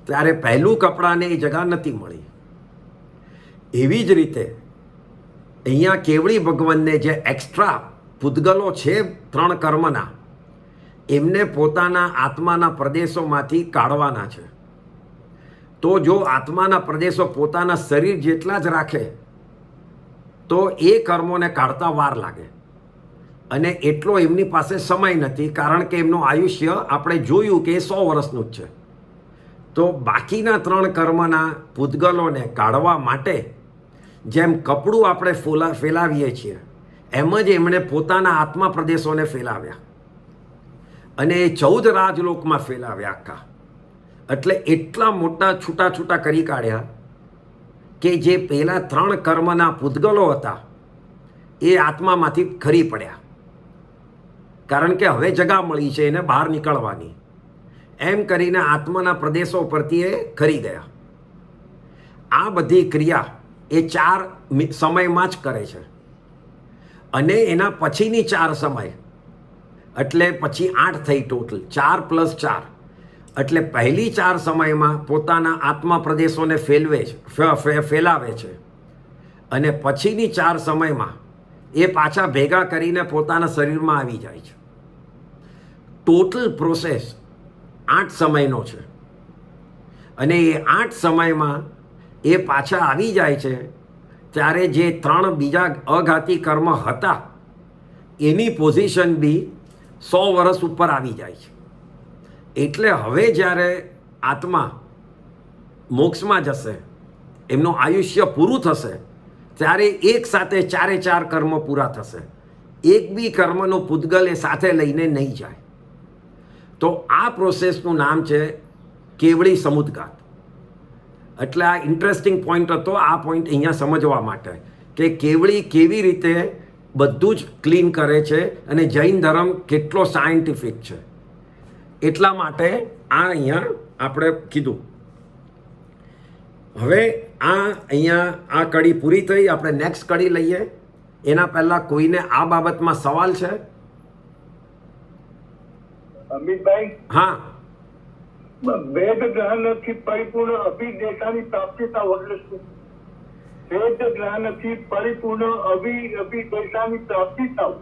ત્યારે પહેલું કપડાને એ જગા નથી મળી. એવી જ રીતે અહીંયા કેવળી ભગવાનને જે એક્સ્ટ્રા પૂતગલો છે 3 કર્મના, એમને પોતાના આત્માના પ્રદેશોમાંથી કાઢવાના છે. તો જો આત્માના પ્રદેશો પોતાના શરીર જેટલા જ રાખે તો એ કર્મોને કાઢતા વાર લાગે, અને એટલો એમની પાસે સમય નથી, કારણ કે એમનું આયુષ્ય આપણે જોયું કે 100 વર્ષનું જ છે. તો બાકીના 3 કર્મના પૂતગલોને કાઢવા માટે જેમ કપડું આપણે ફેલાવીએ છીએ, એમ જ એમણે પોતાના આત્મા પ્રદેશોને ફેલાવ્યા, અને એ 14 રાજલોકમાં ફેલાવ્યા આખા. એટલે એટલા મોટા છૂટા છૂટા કરી કાઢ્યા કે જે પહેલા 3 કર્મના પૂતગલો હતા એ આત્મામાંથી ખરી પડ્યા, કારણ કે હવે જગા મળી છે એને બહાર નીકળવાની. એમ કરીને આત્માના પ્રદેશો પરથી એ ખરી ગયા. આ બધી ક્રિયા એ 4 સમયમાં જ કરે છે, અને એના પછીની 4 સમય એટલે પછી 8 થઈ ટોટલ, 4 + 4. એટલે પહેલી 4 સમયમાં પોતાના આત્મા પ્રદેશોને ફેલાવે છે, અને પછીની 4 સમયમાં એ પાછા ભેગા કરીને પોતાના શરીરમાં આવી જાય છે. ટોટલ પ્રોસેસ 8 સમયનો છે, અને એ 8 સમયમાં એ પાછા આવી જાય છે ત્યારે જે 3 બીજા અઘાતી કર્મ હતા એની પોઝિશન બી 100 વર્ષ ઉપર આવી જાય છે. એટલે હવે જ્યારે આત્મા મોક્ષમાં જશે, એમનું આયુષ્ય પૂરું થશે, ત્યારે એક સાથે 4 કર્મ પૂરા થશે. એક બી કર્મનો પૂતગલ એ સાથે લઈને નહીં જાય. તો આ પ્રોસેસનું નામ છે કેવળી સમુદ્ઘાત. એટલે આ ઇન્ટરેસ્ટિંગ પોઈન્ટ હતો, આ પોઈન્ટ અહીંયા સમજવા માટે કે કેવળી કેવી રીતે બધું જ ક્લીન કરે છે, અને જૈન ધર્મ કેટલો સાયન્ટિફિક છે, એટલા માટે આ અહીંયા આપણે કીધું. હવે અહીંયા આ કડી પૂરી થઈ, આપણે નેક્સ્ટ કડી લઈએ. એના પહેલા કોઈને આ બાબતમાં સવાલ છે? અમિતભાઈ, હા. વેદ જ્ઞાનથી પરિપૂર્ણ અભિદેશાની પ્રાપ્તિ થાવ એટલે શું? વેદ જ્ઞાનથી પરિપૂર્ણ અભિદેશાની પ્રાપ્તિ થાવ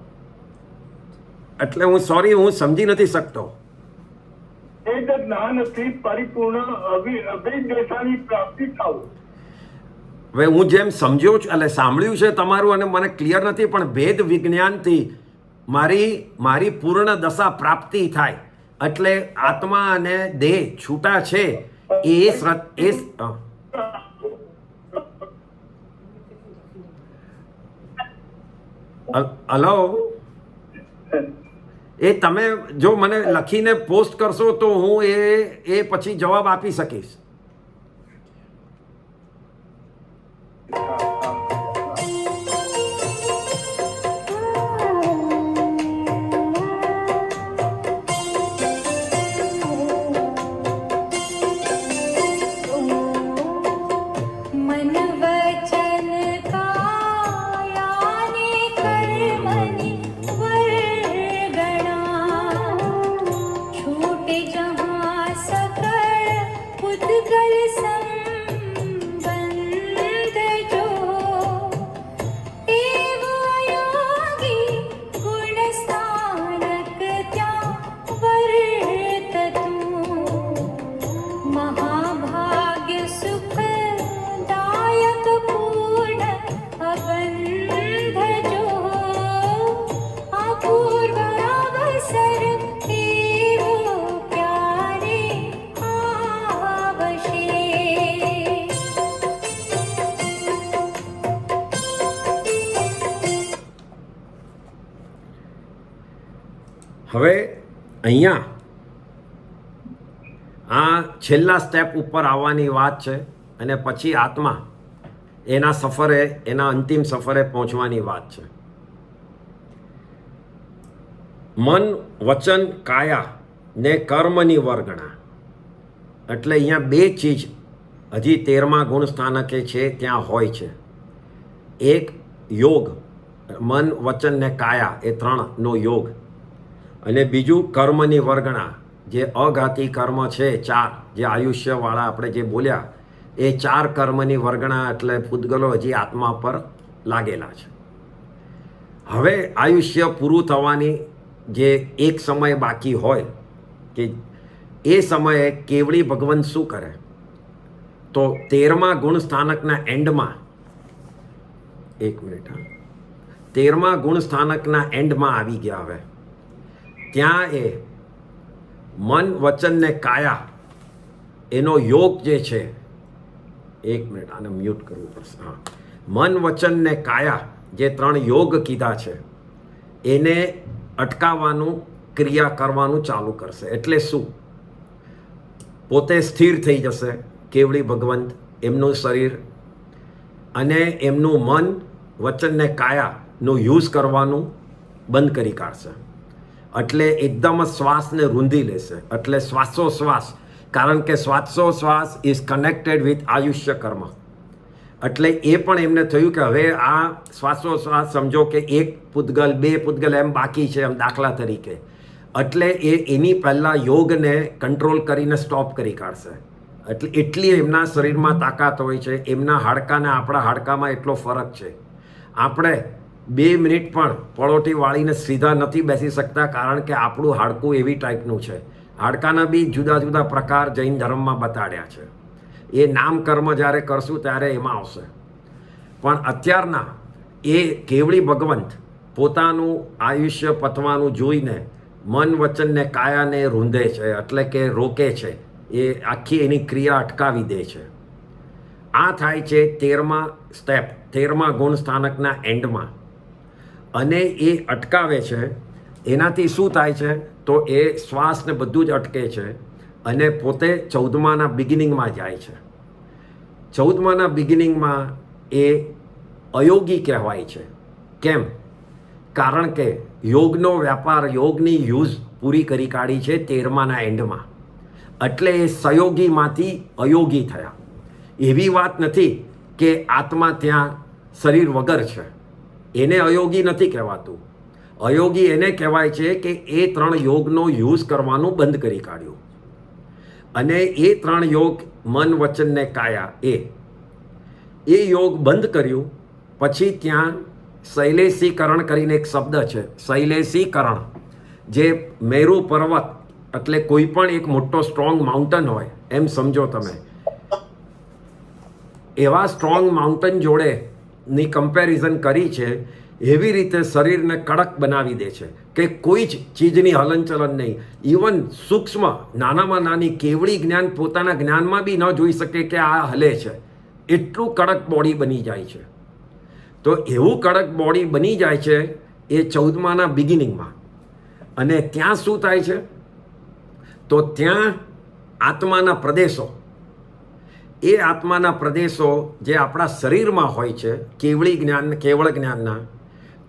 એટલે હું સમજી નથી શકતો. વેદ જ્ઞાનથી પરિપૂર્ણ અભિદેશાની પ્રાપ્તિ થાવ. હવે હું જેમ સમજ્યો છું, એટલે સાંભળ્યું છે તમારું, અને મને ક્લિયર નથી, પણ ભેદ વિજ્ઞાનથી મારી પૂર્ણ દશા પ્રાપ્તિ થાય, એટલે આત્મા અને દેહ છૂટા છે હલો, એ તમે જો મને લખીને પોસ્ટ કરશો તો હું એ પછી જવાબ આપી શકીશ. હવે અહીંયા આ છેલ્લા સ્ટેપ ઉપર આવવાની વાત છે, અને પછી આત્મા એના અંતિમ સફરે પહોંચવાની વાત છે. મન, વચન, કાયા ને કર્મની વર્ગણા. એટલે અહીંયા 2 ચીજ હજી 13મા ગુણ સ્થાનકે છે ત્યાં હોય છે. એક યોગ, મન વચન ને કાયા, એ 3નો યોગ, અને બીજું કર્મની વર્ગણા, જે અઘાતી કર્મ છે 4, જે આયુષ્યવાળા આપણે જે બોલ્યા, એ 4 કર્મની વર્ગણા, એટલે પૂતગલો હજી આત્મા પર લાગેલા છે. હવે આયુષ્ય પૂરું થવાની જે એક સમય બાકી હોય, કે એ સમયે કેવળી ભગવાન શું કરે, તો 13મા ગુણ સ્થાનકના એન્ડમાં, 13મા ગુણ સ્થાનકના એન્ડમાં આવી ગયા. હવે ત્યાં એ મન વચન ને કાયા એનો યોગ જે છે, 1 મિનિટ આને મ્યુટ કરવું પડશે. હા, મન વચન ને કાયા જે 3 યોગ કીધા છે એને અટકાવવાનું, ક્રિયા કરવાનું ચાલુ કરશે. એટલે શું? પોતે સ્થિર થઈ જશે કેવળી ભગવંત, એમનું શરીર, અને એમનું મન વચન ને કાયાનું યુઝ કરવાનું બંધ કરી કાઢશે. એટલે એકદમ જ શ્વાસને રૂંધી લેશે. એટલે શ્વાસોશ્વાસ, કારણ કે શ્વાસોશ્વાસ ઇઝ કનેક્ટેડ વિથ આયુષ્ય કર્મ. એટલે એ પણ એમને થયું કે હવે આ શ્વાસોશ્વાસ સમજો કે 1 પૂતગલ 2 પૂતગલ એમ બાકી છે, એમ દાખલા તરીકે. એટલે એની પહેલાં યોગને કંટ્રોલ કરીને સ્ટોપ કરી કાઢશે. એટલે એટલી એમના શરીરમાં તાકાત હોય છે. એમના હાડકાને આપણા હાડકામાં એટલો ફરક છે. આપણે 2 મિનિટ પણ પળોટી વાળીને સીધા નથી બેસી શકતા, કારણ કે આપણું હાડકું એવી ટાઈપનું છે. હાડકાના બી જુદા જુદા પ્રકાર જૈન ધર્મમાં બતાડ્યા છે. એ નામકર્મ જ્યારે કરશું ત્યારે એમાં આવશે. પણ અત્યારના એ કેવળી ભગવંત પોતાનું આયુષ્ય પતવાનું જોઈને મન વચન ને કાયાને રૂંધે છે, એટલે કે રોકે છે. એ આખી એની ક્રિયા અટકાવી દે છે. આ થાય છે 13મા સ્ટેપ, 13મા ગુણ સ્થાનકના એન્ડમાં. અને એ અટકાવે છે. એનાથી શું થાય છે, તો એ શ્વાસને બધું જ અટકે છે, અને પોતે 14માના બિગિનિંગમાં જાય છે. 14માના બિગિનિંગમાં એ અયોગી કહેવાય છે. કેમ? કારણ કે યોગનો વ્યાપાર, યોગની યુઝ પૂરી કરી કાઢી છે 13માના એન્ડમાં. એટલે એ સયોગીમાંથી અયોગી થયા. એવી વાત નથી કે આત્મા ત્યાં શરીર વગર છે, એને અયોગી નથી કહેવાતું. અયોગી એને કહેવાય છે કે એ 3 યોગનો યુઝ કરવાનું બંધ કરી કાઢ્યું. અને એ 3 યોગ, મન વચન ને કાયા, એ યોગ બંધ કર્યું. પછી ત્યાં શૈલેષીકરણ કરીને એક શબ્દ છે, શૈલેષીકરણ, જે મેરુ પર્વત, એટલે કોઈ પણ એક મોટો સ્ટ્રોંગ માઉન્ટન હોય એમ સમજો તમે. એવા સ્ટ્રોંગ માઉન્ટન જોડે ની કમ્પેરિઝન કરી છે. એવી રીતે શરીરને કડક બનાવી દે છે કે કોઈ જ ચીજની હલનચલન નહીં. ઇવન સૂક્ષ્મ, નાનામાં નાની કેવળી જ્ઞાન પોતાના જ્ઞાનમાં બી ન જોઈ શકે કે આ હલે છે. એટલું કડક બોડી બની જાય છે. તો એવું કડક બોડી બની જાય છે એ 14માના બિગિનિંગમાં. અને ત્યાં શું થાય છે, તો ત્યાં આત્માના પ્રદેશો, એ આત્માના પ્રદેશો જે આપણા શરીરમાં હોય છે કેવળી જ્ઞાન, કેવળ જ્ઞાનના,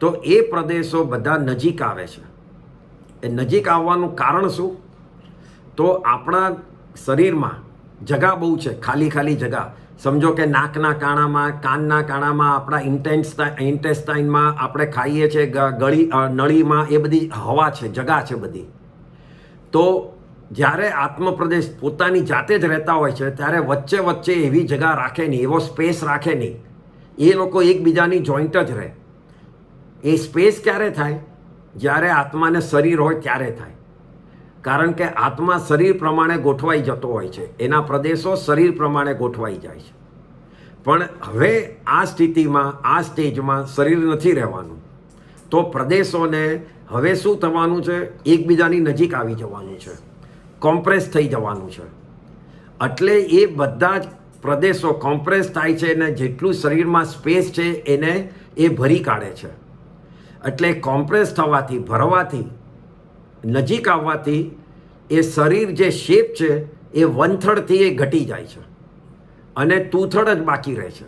તો એ પ્રદેશો બધા નજીક આવે છે. એ નજીક આવવાનું કારણ શું, તો આપણા શરીરમાં જગા બહુ છે, ખાલી ખાલી જગા. સમજો કે નાકના કાણામાં, કાનના કાણામાં, આપણા ઇન્ટેસ્ટાઇનમાં, આપણે ખાઈએ છીએ ગળી, નળીમાં, એ બધી હવા છે, જગા છે બધી. તો જ્યારે આત્મપ્રદેશ પોતાની જાતે જ રહેતા હોય છે ત્યારે વચ્ચે વચ્ચે એવી જગા રાખે નહીં, એવો સ્પેસ રાખે નહીં. એ લોકો એકબીજાની જોઈન્ટ જ રહે. એ સ્પેસ ક્યારે થાય, જ્યારે આત્માને શરીર હોય ત્યારે થાય. કારણ કે આત્મા શરીર પ્રમાણે ગોઠવાઈ જતો હોય છે, એના પ્રદેશો શરીર પ્રમાણે ગોઠવાઈ જાય છે. પણ હવે આ સ્થિતિમાં, આ સ્ટેજમાં શરીર નથી રહેવાનું. તો પ્રદેશોને હવે શું થવાનું છે, એકબીજાની નજીક આવી જવાનું છે, કોમ્પ્રેસ થઈ જવાનું છે. એટલે એ બધા જ પ્રદેશો કોમ્પ્રેસ થાય છે, અને જેટલું શરીરમાં સ્પેસ છે એને એ ભરી કાઢે છે. એટલે કોમ્પ્રેસ થવાથી, ભરવાથી, નજીક આવવાથી એ શરીર જે શેપ છે એ 1/3 એ ઘટી જાય છે, અને 2/3 જ બાકી રહે છે.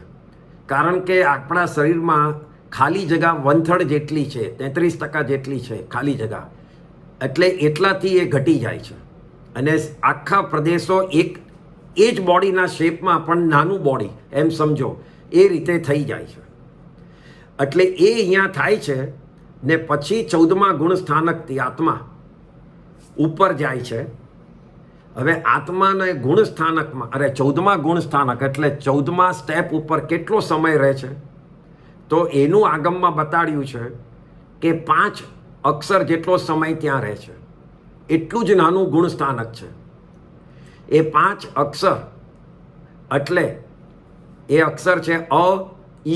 કારણ કે આપણા શરીરમાં ખાલી જગા 1/3 જેટલી છે, 33% જેટલી છે ખાલી જગા. એટલે એટલાથી એ ઘટી જાય છે, અને આખા પ્રદેશો એક એ જ બોડીના શેપમાં પણ નાનું બોડી એમ સમજો, એ રીતે થઈ જાય છે. એટલે એ અહીંયા થાય છે ને પછી 14મા ગુણ સ્થાનકથી આત્મા ઉપર જાય છે. હવે આત્માને ગુણ સ્થાનકમાં 14મા ગુણ સ્થાનક એટલે 14મા સ્ટેપ ઉપર કેટલો સમય રહે છે? તો એનું આગમમાં બતાડ્યું છે કે 5 અક્ષર જેટલો સમય ત્યાં રહે છે. એટલું જ નાનું ગુણ સ્થાનક છે. એ 5 અક્ષર એટલે એ અક્ષર છે અ,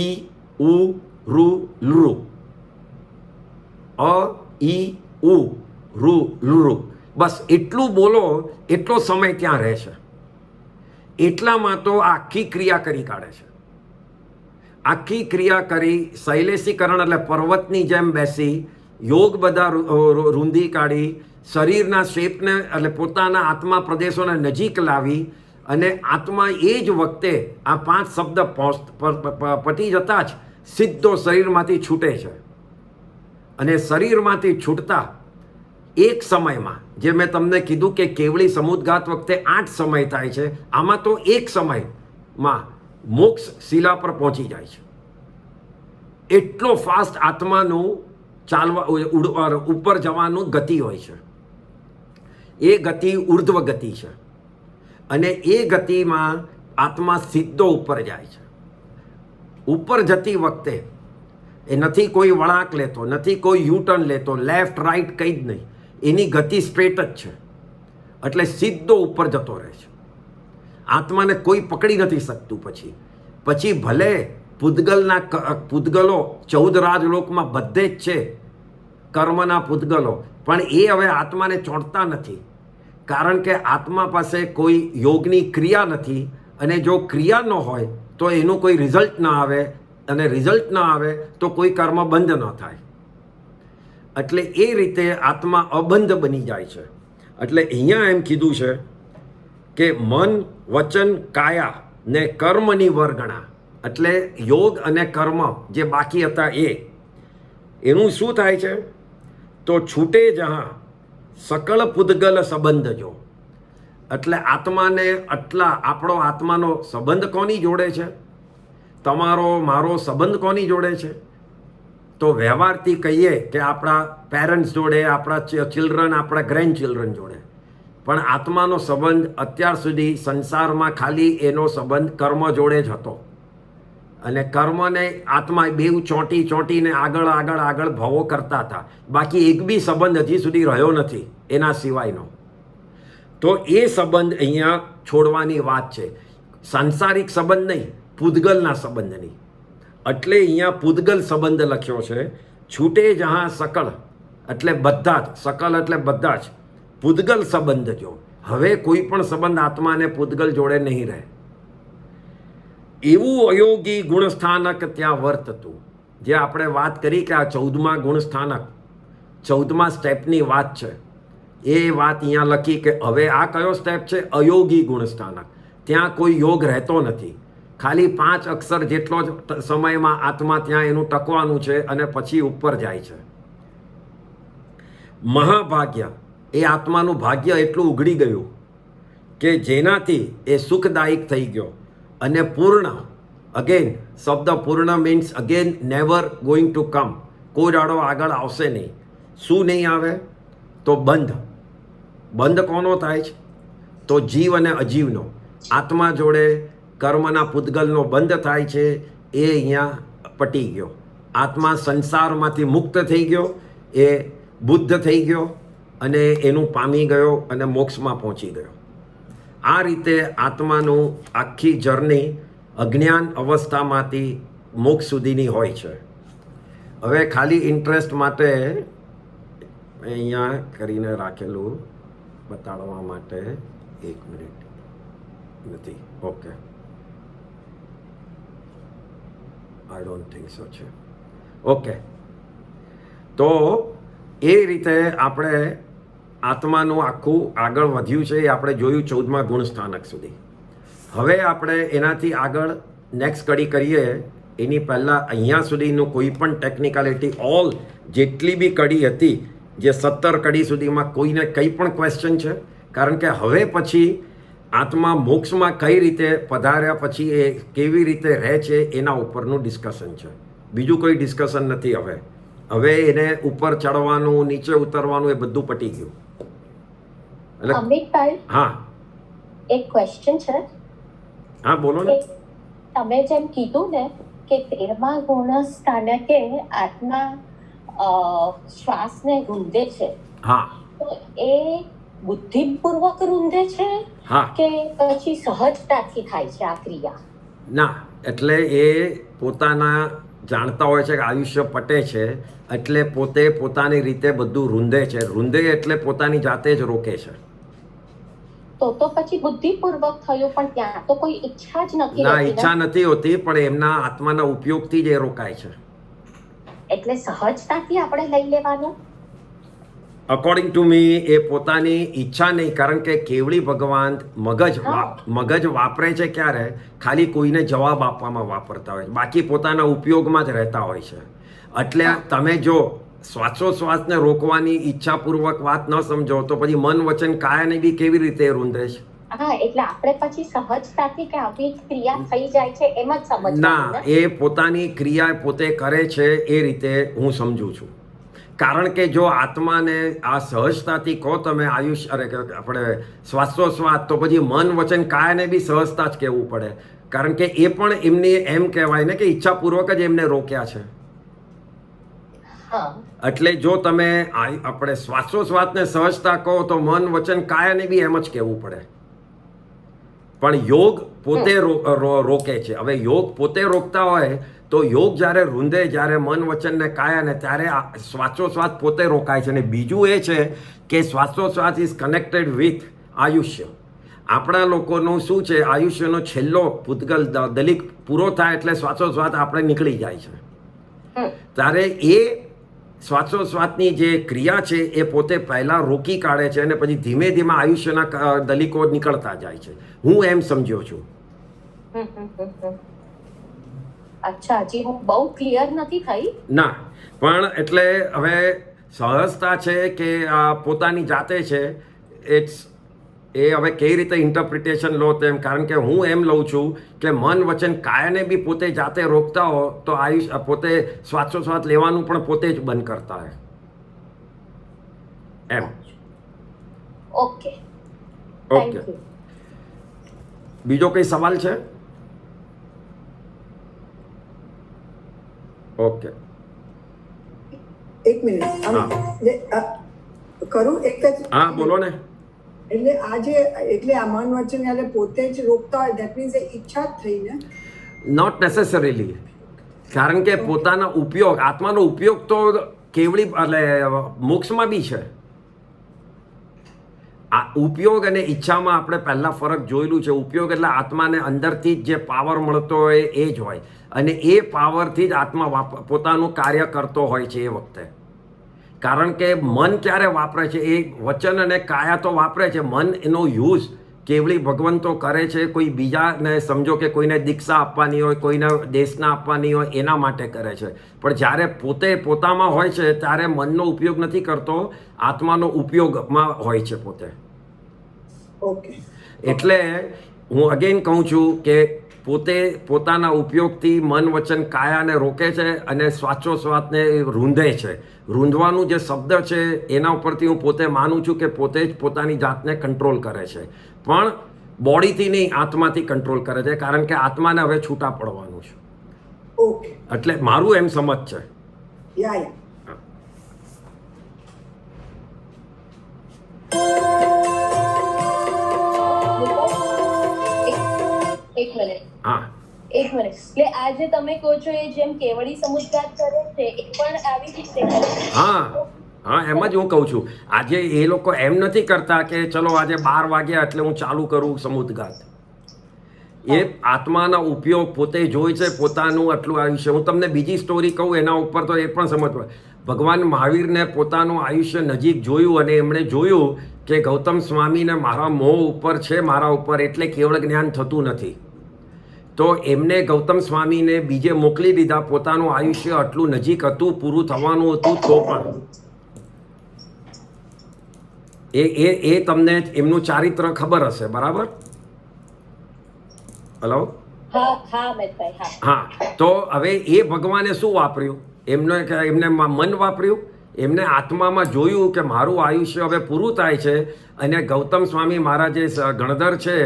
ઈ, ઉ, ઋ, લૃ. અ, ઈ, ઉ, ઋ, લૃ. બસ એટલું બોલો એટલો સમય ત્યાં રહે છે. એટલામાં તો આખી ક્રિયા કરી કાઢે છે. આખી ક્રિયા કરી શૈલેષીકરણ એટલે પર્વતની જેમ બેસી યોગ બધા રૂંધી કાઢી શરીરના શેપને એટલે પોતાના આત્મા પ્રદેશોને નજીક લાવી અને આત્મા એ જ વખતે આ 5 શબ્દ પટી જતા જ સીધો શરીરમાંથી છૂટે છે. અને શરીરમાંથી છૂટતા એક સમયમાં જે મેં તમને કીધું કે કેવળી સમુદ્ઘાત વખતે 8 સમય થાય છે, આમાં તો એક સમયમાં મોક્ષ શિલા પર પહોંચી જાય છે. એટલો ફાસ્ટ આત્માનું ચાલવા ઉપર જવાનું ગતિ હોય છે. એ ગતિ ઉર્ધ્વ ગતિ છે અને એ ગતિમાં આત્મા સીધો ઉપર જાય છે. ઉપર જતી વખતે એ નથી કોઈ વળાંક લેતો, નથી કોઈ યુટર્ન લેતો, લેફ્ટ રાઈટ કંઈ જ નહીં. એની ગતિ સ્ટ્રેટ જ છે એટલે સીધો ઉપર જતો રહે છે. આત્માને કોઈ પકડી નથી શકતું. પછી ભલે પૂતગલો 14 રાજલોકમાં બધે જ છે, કર્મના પૂતગલો, પણ એ હવે આત્માને ચોંટતા નથી. કારણ કે આત્મા પાસે કોઈ યોગની ક્રિયા નથી અને જો ક્રિયા ન હોય તો એનું કોઈ રિઝલ્ટ ન આવે અને રિઝલ્ટ ન આવે તો કોઈ કર્મ બંધ ન થાય. એટલે એ રીતે આત્મા અબંધ બની જાય છે. એટલે અહીંયા એમ કીધું છે કે મન, વચન, કાયા ને કર્મની વર્ગણા એટલે યોગ અને કર્મ જે બાકી હતા એનું શું થાય છે? તો છૂટે જહાં સકળ પૂતગલ સંબંધ જો. એટલે આત્માને આપણો આત્માનો સંબંધ કોની જોડે છે? તમારો મારો સંબંધ કોની જોડે છે? તો વ્યવહારથી કહીએ કે આપણા પેરેન્ટ્સ જોડે, આપણા ચિલ્ડ્રન, આપણા ગ્રેન્ડ ચિલ્ડ્રન જોડે. પણ આત્માનો સંબંધ અત્યાર સુધી સંસારમાં ખાલી એનો સંબંધ કર્મ જોડે જ હતો. અને કર્મને આત્મા બેઉ ચોંટીને આગળ ભવો કરતા હતા. બાકી એક બી સંબંધ હજી સુધી રહ્યો નથી એના સિવાયનો. તો એ સંબંધ અહીંયા છોડવાની વાત છે. સાંસારિક સંબંધ નહીં, પૂતગલના સંબંધની. એટલે અહીંયા પૂતગલ સંબંધ લખ્યો છે. છૂટે જહાં સકળ એટલે બધા જ, સકલ એટલે બધા જ. પૂતગલ સંબંધ જો. હવે કોઈ પણ સંબંધ આત્માને પૂતગલ જોડે નહીં રહે. એવું અયોગી ગુણસ્થાનક ત્યાં વર્તતું. જે આપણે વાત કરી કે આ 14મા ગુણસ્થાનક 14મા સ્ટેપની વાત છે. એ વાત અહીંયા લખી કે હવે આ કયો સ્ટેપ છે? અયોગી ગુણસ્થાનક. ત્યાં કોઈ યોગ રહેતો નથી. ખાલી 5 અક્ષર જેટલો જ સમયમાં આત્મા ત્યાં એનું ટકવાનું છે અને પછી ઉપર જાય છે. મહાભાગ્ય એ આત્માનું ભાગ્ય એટલું ઉઘડી ગયું કે જેનાથી એ સુખદાયક થઈ ગયો. અને પૂર્ણ, અગેન શબ્દ પૂર્ણ means again never going to come. કોઈ દાડો આગળ આવશે નહીં. શું નહીં આવે? તો બંધ. બંધ કોનો થાય છે? તો જીવ અને અજીવનો. આત્મા જોડે કર્મના પૂતગલનો બંધ થાય છે. એ અહીંયા પટી ગયો. આત્મા સંસારમાંથી મુક્ત થઈ ગયો, એ બુદ્ધ થઈ ગયો અને એનું પામી ગયો અને મોક્ષમાં પહોંચી ગયો. આ રીતે આત્માનું આખી જર્ની અજ્ઞાન અવસ્થામાંથી મોક્ષ સુધીની હોય છે. હવે ખાલી ઇન્ટરેસ્ટ માટે અહીંયા કરીને રાખેલું બતાડવા માટે 1 મિનિટ નથી. Okay, I don't think so છે. ઓકે, તો એ રીતે આપણે આત્માનું આખું આગળ વધ્યું છે. એ આપણે જોયું 14મા ગુણસ્થાનક સુધી. હવે આપણે એનાથી આગળ નેક્સ્ટ કડી કરીએ એની પહેલાં અહીંયા સુધીનું કોઈ પણ ટેકનિકાલિટી જેટલી બી કડી હતી, જે 17 કડી સુધીમાં કોઈને કંઈ પણ ક્વેશ્ચન છે? કારણ કે હવે પછી આત્મા મોક્ષમાં કઈ રીતે પધાર્યા પછી એ કેવી રીતે રહે છે એના ઉપરનું ડિસ્કશન છે. બીજું કોઈ ડિસ્કશન નથી. હવે એને ઉપર ચડવાનું નીચે ઉતરવાનું એ બધું પટી ગયું. એટલે અમિતભાઈ, હા એક ક્વેશ્ચન છે હા બોલો ને. કે તમે જેમ કીધું ને કે 13મા ગુણ સ્થાનકે આત્મા શ્વાસને રૂંધે છે, હા તો એ બુદ્ધિપૂર્વક રૂંધે છે હા કે પછી સહજતાથી થાય છે આ ક્રિયા? ના, એટલે એ પોતાના જાણતા હોય છે કે આયુષ્ય પટે છે એટલે પોતે પોતાની રીતે બધું રૂંધે છે. રૂંધે એટલે પોતાની જાતે જ રોકે છે. તો પછી બુદ્ધિપૂર્વક થયું, પણ ત્યાં તો કોઈ ઈચ્છા જ નથી ના, રહેતી ઈચ્છા ને. નથી હોતી, પણ એમના આત્માના ઉપયોગથી જ એ રોકાય છે. એટલે સહજતાથી આપણે લઈ લેવાનું. અકોર્ડિંગ ટુ મી એ પોતાની ઈચ્છા નહીં, કારણ કે કેવળી ભગવાન મગજ વાપરે છે ક્યારે? ખાલી કોઈને જવાબ આપવામાં વાપરતા હોય છે, બાકી પોતાના ઉપયોગમાં જ રહેતા હોય છે. એટલે તમે જો શ્વાસોશ્વાસને રોકવાની ઈચ્છાપૂર્વક વાત ન સમજો તો પછી મન વચન કાયાને બી કેવી રીતે રૂંધે છે? હા, એટલે આપણે પછી સહજતાથી કે આવી ક્રિયા થઈ જાય છે એમ જ સમજવાનું ના, ને? એ પોતાની ક્રિયા પોતે કરે છે એ રીતે હું સમજું છું. કારણ કે જો આત્માને આ સહજતાથી કહો તમે આપણે શ્વાસોશ્વાસ, તો પછી મન વચન કાયાને બી સહજતા જ કહેવું પડે. કારણ કે એ પણ એમની એમ કહેવાય ને કે ઈચ્છાપૂર્વક જ એમને રોક્યા છે. હા, એટલે જો તમે આપણે શ્વાસોશ્વાસને સહજતા કહો તો મન વચન કાયાને બી એમ જ કહેવું પડે. પણ યોગ પોતે રોકે છે. હવે યોગ પોતે રોકતા હોય તો યોગ જ્યારે રૂંધે, જ્યારે મન વચન ને કાયાને, ત્યારે શ્વાસોશ્વાસ પોતે રોકાય છે. અને બીજું એ છે કે શ્વાસોશ્વાસ ઇઝ કનેક્ટેડ વિથ આયુષ્ય. આપણા લોકોનું શું છે, આયુષ્યનો છેલ્લો પૂતગલ દલિક પૂરો થાય એટલે શ્વાસોશ્વાસ આપણે નીકળી જાય છે. ત્યારે એ શ્વાસોશ્વાસની જે ક્રિયા છે એ પોતે પહેલાં રોકી કાઢે છે અને પછી ધીમે ધીમે આયુષ્યના દલિકો નીકળતા જાય છે. હું એમ સમજ્યો છું. અચ્છા, હજી હું બહુ ક્લિયર નથી થઈ. ના, પણ એટલે હવે સહજતા છે કે પોતાની જાતે છે, એ હવે કેવી રીતે ઇન્ટરપ્રિટેશન લો તેમ. કારણ કે હું એમ લઉં છું કે મન વચન કાયાને બી પોતે જાતે રોકતા હો તો આયુષ્ય પોતે શ્વાસોશ્વાસ લેવાનું પણ પોતે જ બંધ કરતા હોય એમ. Okay, thank okay, you. બીજો કઈ સવાલ છે? ઓકે, એક મિનિટ કરું એક જ. હા બોલો ને. એટલે એટલે આ મન વચન એટલે પોતે જ રોકતા હોય, ધેટ મીન્સ એ ઈચ્છા જ થઈ ને? Not necessarily. કારણ કે પોતાના ઉપયોગ, આત્માનો ઉપયોગ તો કેવળી એટલે મોક્ષમાં બી છે. આ ઉપયોગ અને ઈચ્છામાં આપણે પહેલાં ફરક જોયેલું છે. ઉપયોગ એટલે આત્માને અંદરથી જ જે પાવર મળતો હોય એ જ હોય, અને એ પાવરથી જ આત્મા પોતાનું કાર્ય કરતો હોય છે એ વખતે. કારણ કે મન ક્યારે વાપરે છે? એ વચન અને કાયા તો વાપરે છે. મન એનો યુઝ કેવળી ભગવાન તો કરે છે કોઈ બીજાને, સમજો કે કોઈને દીક્ષા આપવાની હોય, કોઈને દેશના આપવાની હોય, એના માટે કરે છે. પણ જ્યારે પોતે પોતામાં હોય છે ત્યારે મનનો ઉપયોગ નથી કરતો, આત્માનો ઉપયોગમાં હોય છે પોતે. ઓકે, એટલે હું અગેન કહું છું કે પોતે પોતાના ઉપયોગથી મન વચન કાયાને રોકે છે અને શ્વાસોશ્વાસને રૂંધે છે. રૂંધવાનું જે શબ્દ છે એના ઉપરથી હું પોતે માનું છું કે પોતે જ પોતાની જાતને કંટ્રોલ કરે છે. પણ બોડીથી નહીં, આત્માથી કંટ્રોલ કરે છે. કારણ કે આત્માને હવે છૂટા પડવાનું છે. ઓકે, એટલે મારું એમ સમજ છે. યા એક મિનિટ. હા એક મિનિટ. એટલે આ જે તમે કહો છો એ જેમ કેવડી સમુદ્ગાત કરે છે એ પણ આવી રીતે કરે છે? હા હા, એમ જ હું કહું છું. આજે એ લોકો એમ નથી કરતા કે ચલો આજે 12 વાગ્યા એટલે હું ચાલુ કરું સમુદ્ગાત. એ આત્માના ઉપયોગ પોતે જોઈ છે, પોતાનું આટલું આયુષ્ય. હું તમને બીજી સ્ટોરી કહું એના ઉપર તો એ પણ સમજવા. ભગવાન મહાવીરને પોતાનું આયુષ્ય નજીક જોયું અને એમણે જોયું કે ગૌતમ સ્વામીને મારા મોહ ઉપર છે, મારા ઉપર, એટલે કેવળ જ્ઞાન થતું નથી. તો એમને ગૌતમ સ્વામીને બીજે મોકલી દીધા. પોતાનું આયુષ્ય આટલું નજીક હતું, પૂરું થવાનું હતું, તો પણ તમને એમનું ચારિત્ર ખબર હશે, બરાબર? હલો? હા અમિતભાઈ, હા. હા, તો હવે એ ભગવાને શું વાપર્યું? એમને મન વાપર્યું. એમને આત્મામાં જોયું કે મારું આયુષ્ય હવે પૂરું થાય છે અને ગૌતમ સ્વામી મારા જે ગણધર છે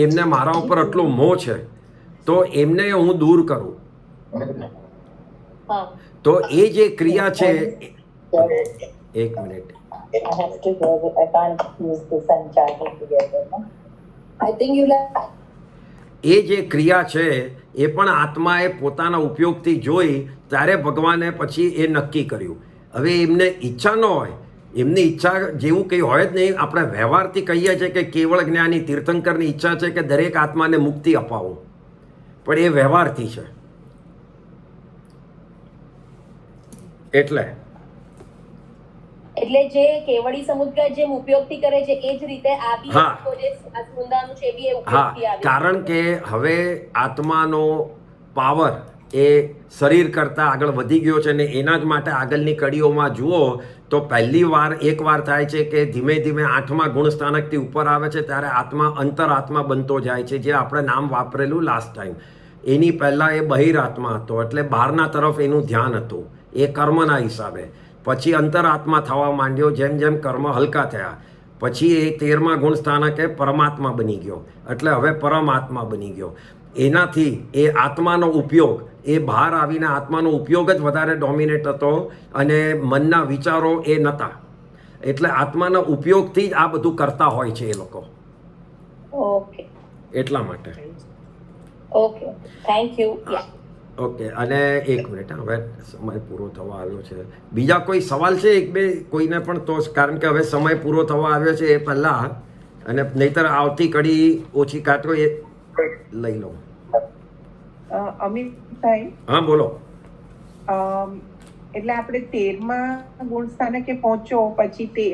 એમને મારા ઉપર આટલો મોહ છે, તો એમને હું દૂર કરું. હા. તો એ જે ક્રિયા છે, એક minute, I have to go. I can't use this and charging together. No? I think you like. એ જે ક્રિયા છે એ પણ આત્માએ પોતાના ઉપયોગથી જોઈ ત્યારે ભગવાને પછી એ નક્કી કર્યું. હવે એમને ઈચ્છા ન હોય, એમની ઈચ્છા જેવું કંઈ હોય જ નહીં. આપણે વ્યવહારથી કહીએ છીએ કે કેવળ જ્ઞાની તીર્થંકરની ઈચ્છા છે કે દરેક આત્માને મુક્તિ અપાવું, પણ એ વ્યવહારથી છે. એટલે જે કેવડી સમુદ્ર જેમ ઉપયોગથી કરે છે એ જ રીતે આ બી હા. લોકો જે શ્વાસ વૃંદાવન છે એ બી એ હા, ઉપયોગથી આવે છે. કારણ કે હવે આત્માનો પાવર એ શરીર કરતાં આગળ વધી ગયો છે ને એના જ માટે આગળની કડીઓમાં જુઓ તો એક વાર થાય છે કે ધીમે ધીમે 8મા ગુણસ્થાનકથી ઉપર આવે છે ત્યારે આત્મા અંતરાત્મા બનતો જાય છે, જે આપણે નામ વાપરેલું લાસ્ટ ટાઈમ. એની પહેલાં એ બહિરાત્મા હતો, એટલે બહારના તરફ એનું ધ્યાન હતું એ કર્મના હિસાબે. પછી અંતરાત્મા થવા માંડ્યો જેમ જેમ કર્મ હલકા થયા. પછી એ 13મા ગુણસ્થાનકે પરમાત્મા બની ગયો, એટલે હવે પરમાત્મા બની ગયો. એનાથી એ આત્માનો ઉપયોગ, એ બહાર આવીને આત્માનો ઉપયોગ જ વધારે ડોમિનેટ હતો અને મનના વિચારો એ નહોતા. એટલે આત્માના ઉપયોગથી જ આ બધું કરતા હોય છે એ લોકો. ઓકે, એટલા માટે. Okay, thank you. ઓકે, અને એક મિનિટ, હવે સમય પૂરો થવા આવ્યો છે. બીજા કોઈ સવાલ છે એક બે કોઈને પણ? તો કારણ કે હવે સમય પૂરો થવા આવ્યો છે એ પહેલાં, અને નહીતર આવતી કડી ઓછી કાઢો એ લઈ લો. અમિતભાઈ, હા, બોલો. એટલે આપણે 13મા ગુણ સ્થાનકે પહોંચો પછી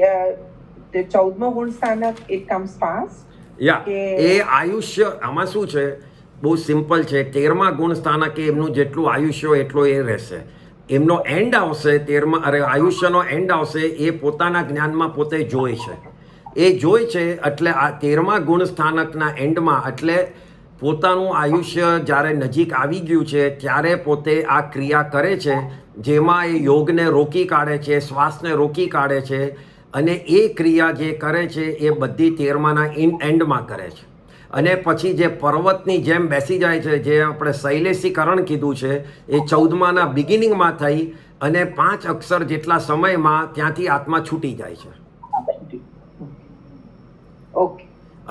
14મો ગુણ સ્થાનક ઇટ કમ્સ ફાસ્ટ. યા, એ આયુષ્ય આમાં શું છે, બહુ સિમ્પલ છે. 13મા ગુણ સ્થાનકે એમનું જેટલું આયુષ્ય હોય એટલો એ રહેશે. એમનો એન્ડ આવશે 13મા, આયુષ્યનો એન્ડ આવશે એ પોતાના જ્ઞાનમાં પોતે જોઈ છે. એ જોઈ છે એટલે આ 13મા ગુણ સ્થાનકના એન્ડમાં, એટલે પોતાનું આયુષ્ય જ્યારે નજીક આવી ગયું છે ત્યારે પોતે આ ક્રિયા કરે છે, જેમાં એ યોગને રોકી કાઢે છે, શ્વાસને રોકી કાઢે છે, અને એ ક્રિયા જે કરે છે એ બધી 13માના એન્ડમાં કરે છે. અને પછી જે પર્વતની જેમ બેસી જાય છે, જે આપણે શૈલેષીકરણ કીધું છે, એ 14માના બિગિનિંગમાં થઈ અને 5 અક્ષર જેટલા સમયમાં ત્યાંથી આત્મા છૂટી જાય છે. ઓકે,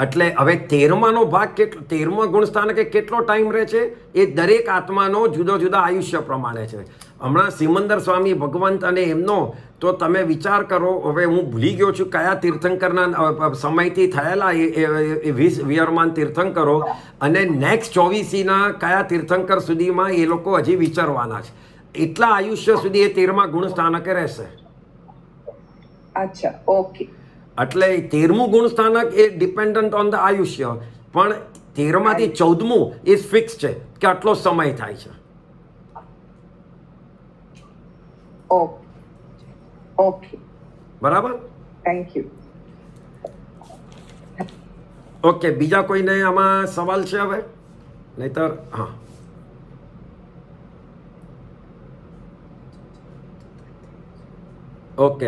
એટલે હવે 13માનો ભાગ કેટલો, 13મા ગુણસ્થાનકે કેટલો ટાઈમ રહે છે એ દરેક આત્માનો જુદો જુદા આયુષ્ય પ્રમાણે છે. હમણાં સિમંદર સ્વામી ભગવંત અને એમનો તો તમે વિચાર કરો, હવે હું ભૂલી ગયો છું કયા તીર્થંકરના સમયથી થયેલા એ 20 વિયરમાન તીર્થંકરો, અને નેક્સ્ટ 24ના કયા તીર્થંકર સુધીમાં એ લોકો હજી વિચારવાના છે. એટલા આયુષ્ય સુધી એ 13મા ગુણસ્થાનકે રહેશે. અચ્છા, ઓકે. એટલે 13મું ગુણસ્થાનક એ ડિપેન્ડન્ટ ઓન ધ આયુષ્ય, પણ 13માંથી 14મું એ ફિક્સ છે કે આટલો સમય થાય છે. ઓકે, ઓકે, બરાબર? Thank you. ઓકે, બીજા કોઈને આમાં સવાલ છે હવે? નહીતર હા, ઓકે.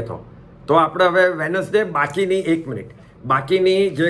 તો આપણે હવે વેનસડે બાકીની, એક મિનિટ, બાકીની જે